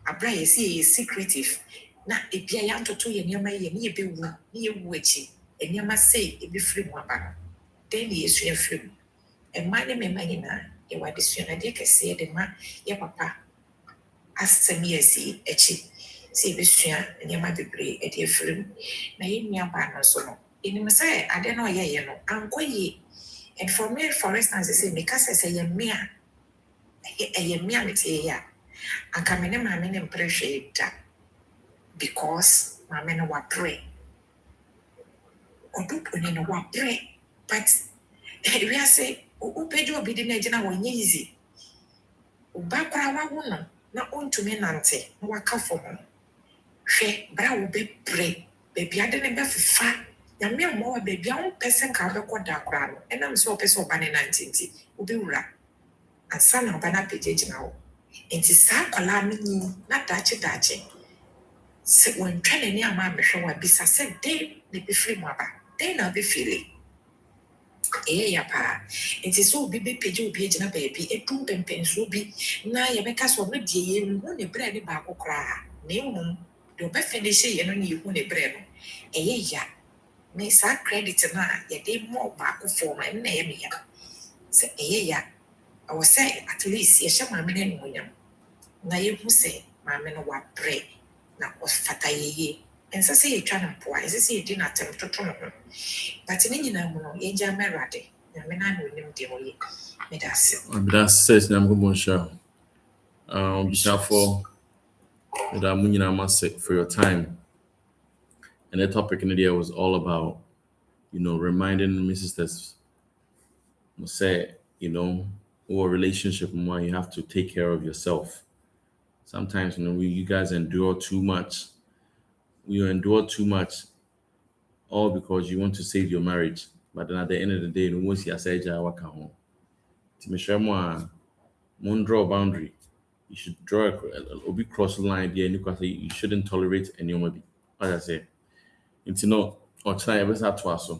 abra yɛsɛ yɛyɛ secretive na ebia yɛantoto yɛ nneɛma yɛ ne yɛbɛwu ne yɛwu akyi nneɛma sɛ ɛbɛfiri mu aba no dɛn na yɛsua firi mu mmaa ne mmarima nyinaa yɛwɔ adesua no adeɛ kɛseɛ de ma yɛ papa asɛm yɛ asi akyi sɛ yɛbɛsua nneɛma bebree de afiri mu na yɛn nuabaa no nso no ɛnim sɛ ade no ɔyɛyɛ no ankɔ yie and for me for instance sɛ meka sɛ sɛ ɛyɛ mmea mete yɛ a anka me ne maame ne mpere hwee da because maame no wabrɛ ɔdopone no wabrɛ but wiase wopɛgye obi de no agyina wɔnyɛ easy woba koraa wawo no na ɔntumi nante na waka fam no hwɛ bra wobɛbrɛ baabi ade ne bɛfefa nyame mmɔ wɔ baabi a wompɛ sɛ nka wobɛkɔ da koraa no ɛnam sɛ wɔpɛ sɛ ɔba ne nante nti wobɛwura ansa na ɔba no apagya gyina hɔ nti saa akwadaa no nyi na daakye sɛ wɔntwa n'ani ama amehwɛ wɔ abisa sɛ dɛn na ɛbɛfiri mu aba dɛn na wobɛfiri ɛyɛ ya paa nti sɛ obi bɛpagya obi agyina baabi ɛdu mpɛmpɛnsoɔ bi na yɛbɛka sɛ ɔno deɛ yɛnhu ne berɛ ne baako koraa na mmom deɛ ɔbɛfɛ ne hyɛ yɛ no ne yɛhu ne berɛ no ɛyɛ ya na saa credit no a yɛde mmɔ baakofoɔ no ɛno na ɛyɛ me ya sɛ ɛyɛ ya ɛwɔ sɛ at least yɛhyɛ maame no animuonyam na yɛhu sɛ maame no wabrɛ na ɔfata yɛyie ɛnsɛ sɛ yɛtwa no mpoa ɛnsɛ sɛ yɛdi n'atɛm toto no ho but ne nyinaa mu no yɛgya ma Awurade nyame no ana onim deɛ ɔyɛ meda ase sɛ Nyankopɔn nhyira obisafoɔ meda mo nyinaa mase for your time. And the topic in the day was all about, reminding me sisters, say, or relationship, why you have to take care of yourself. Sometimes, you guys endure too much. You endure too much, all because you want to save your marriage. But then at the end of the day, once you say, to make sure more draw a boundary, you should draw a big cross line there, and you shouldn't tolerate anyone. As I say. Or try every to us.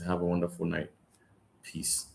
Have a wonderful night. Peace.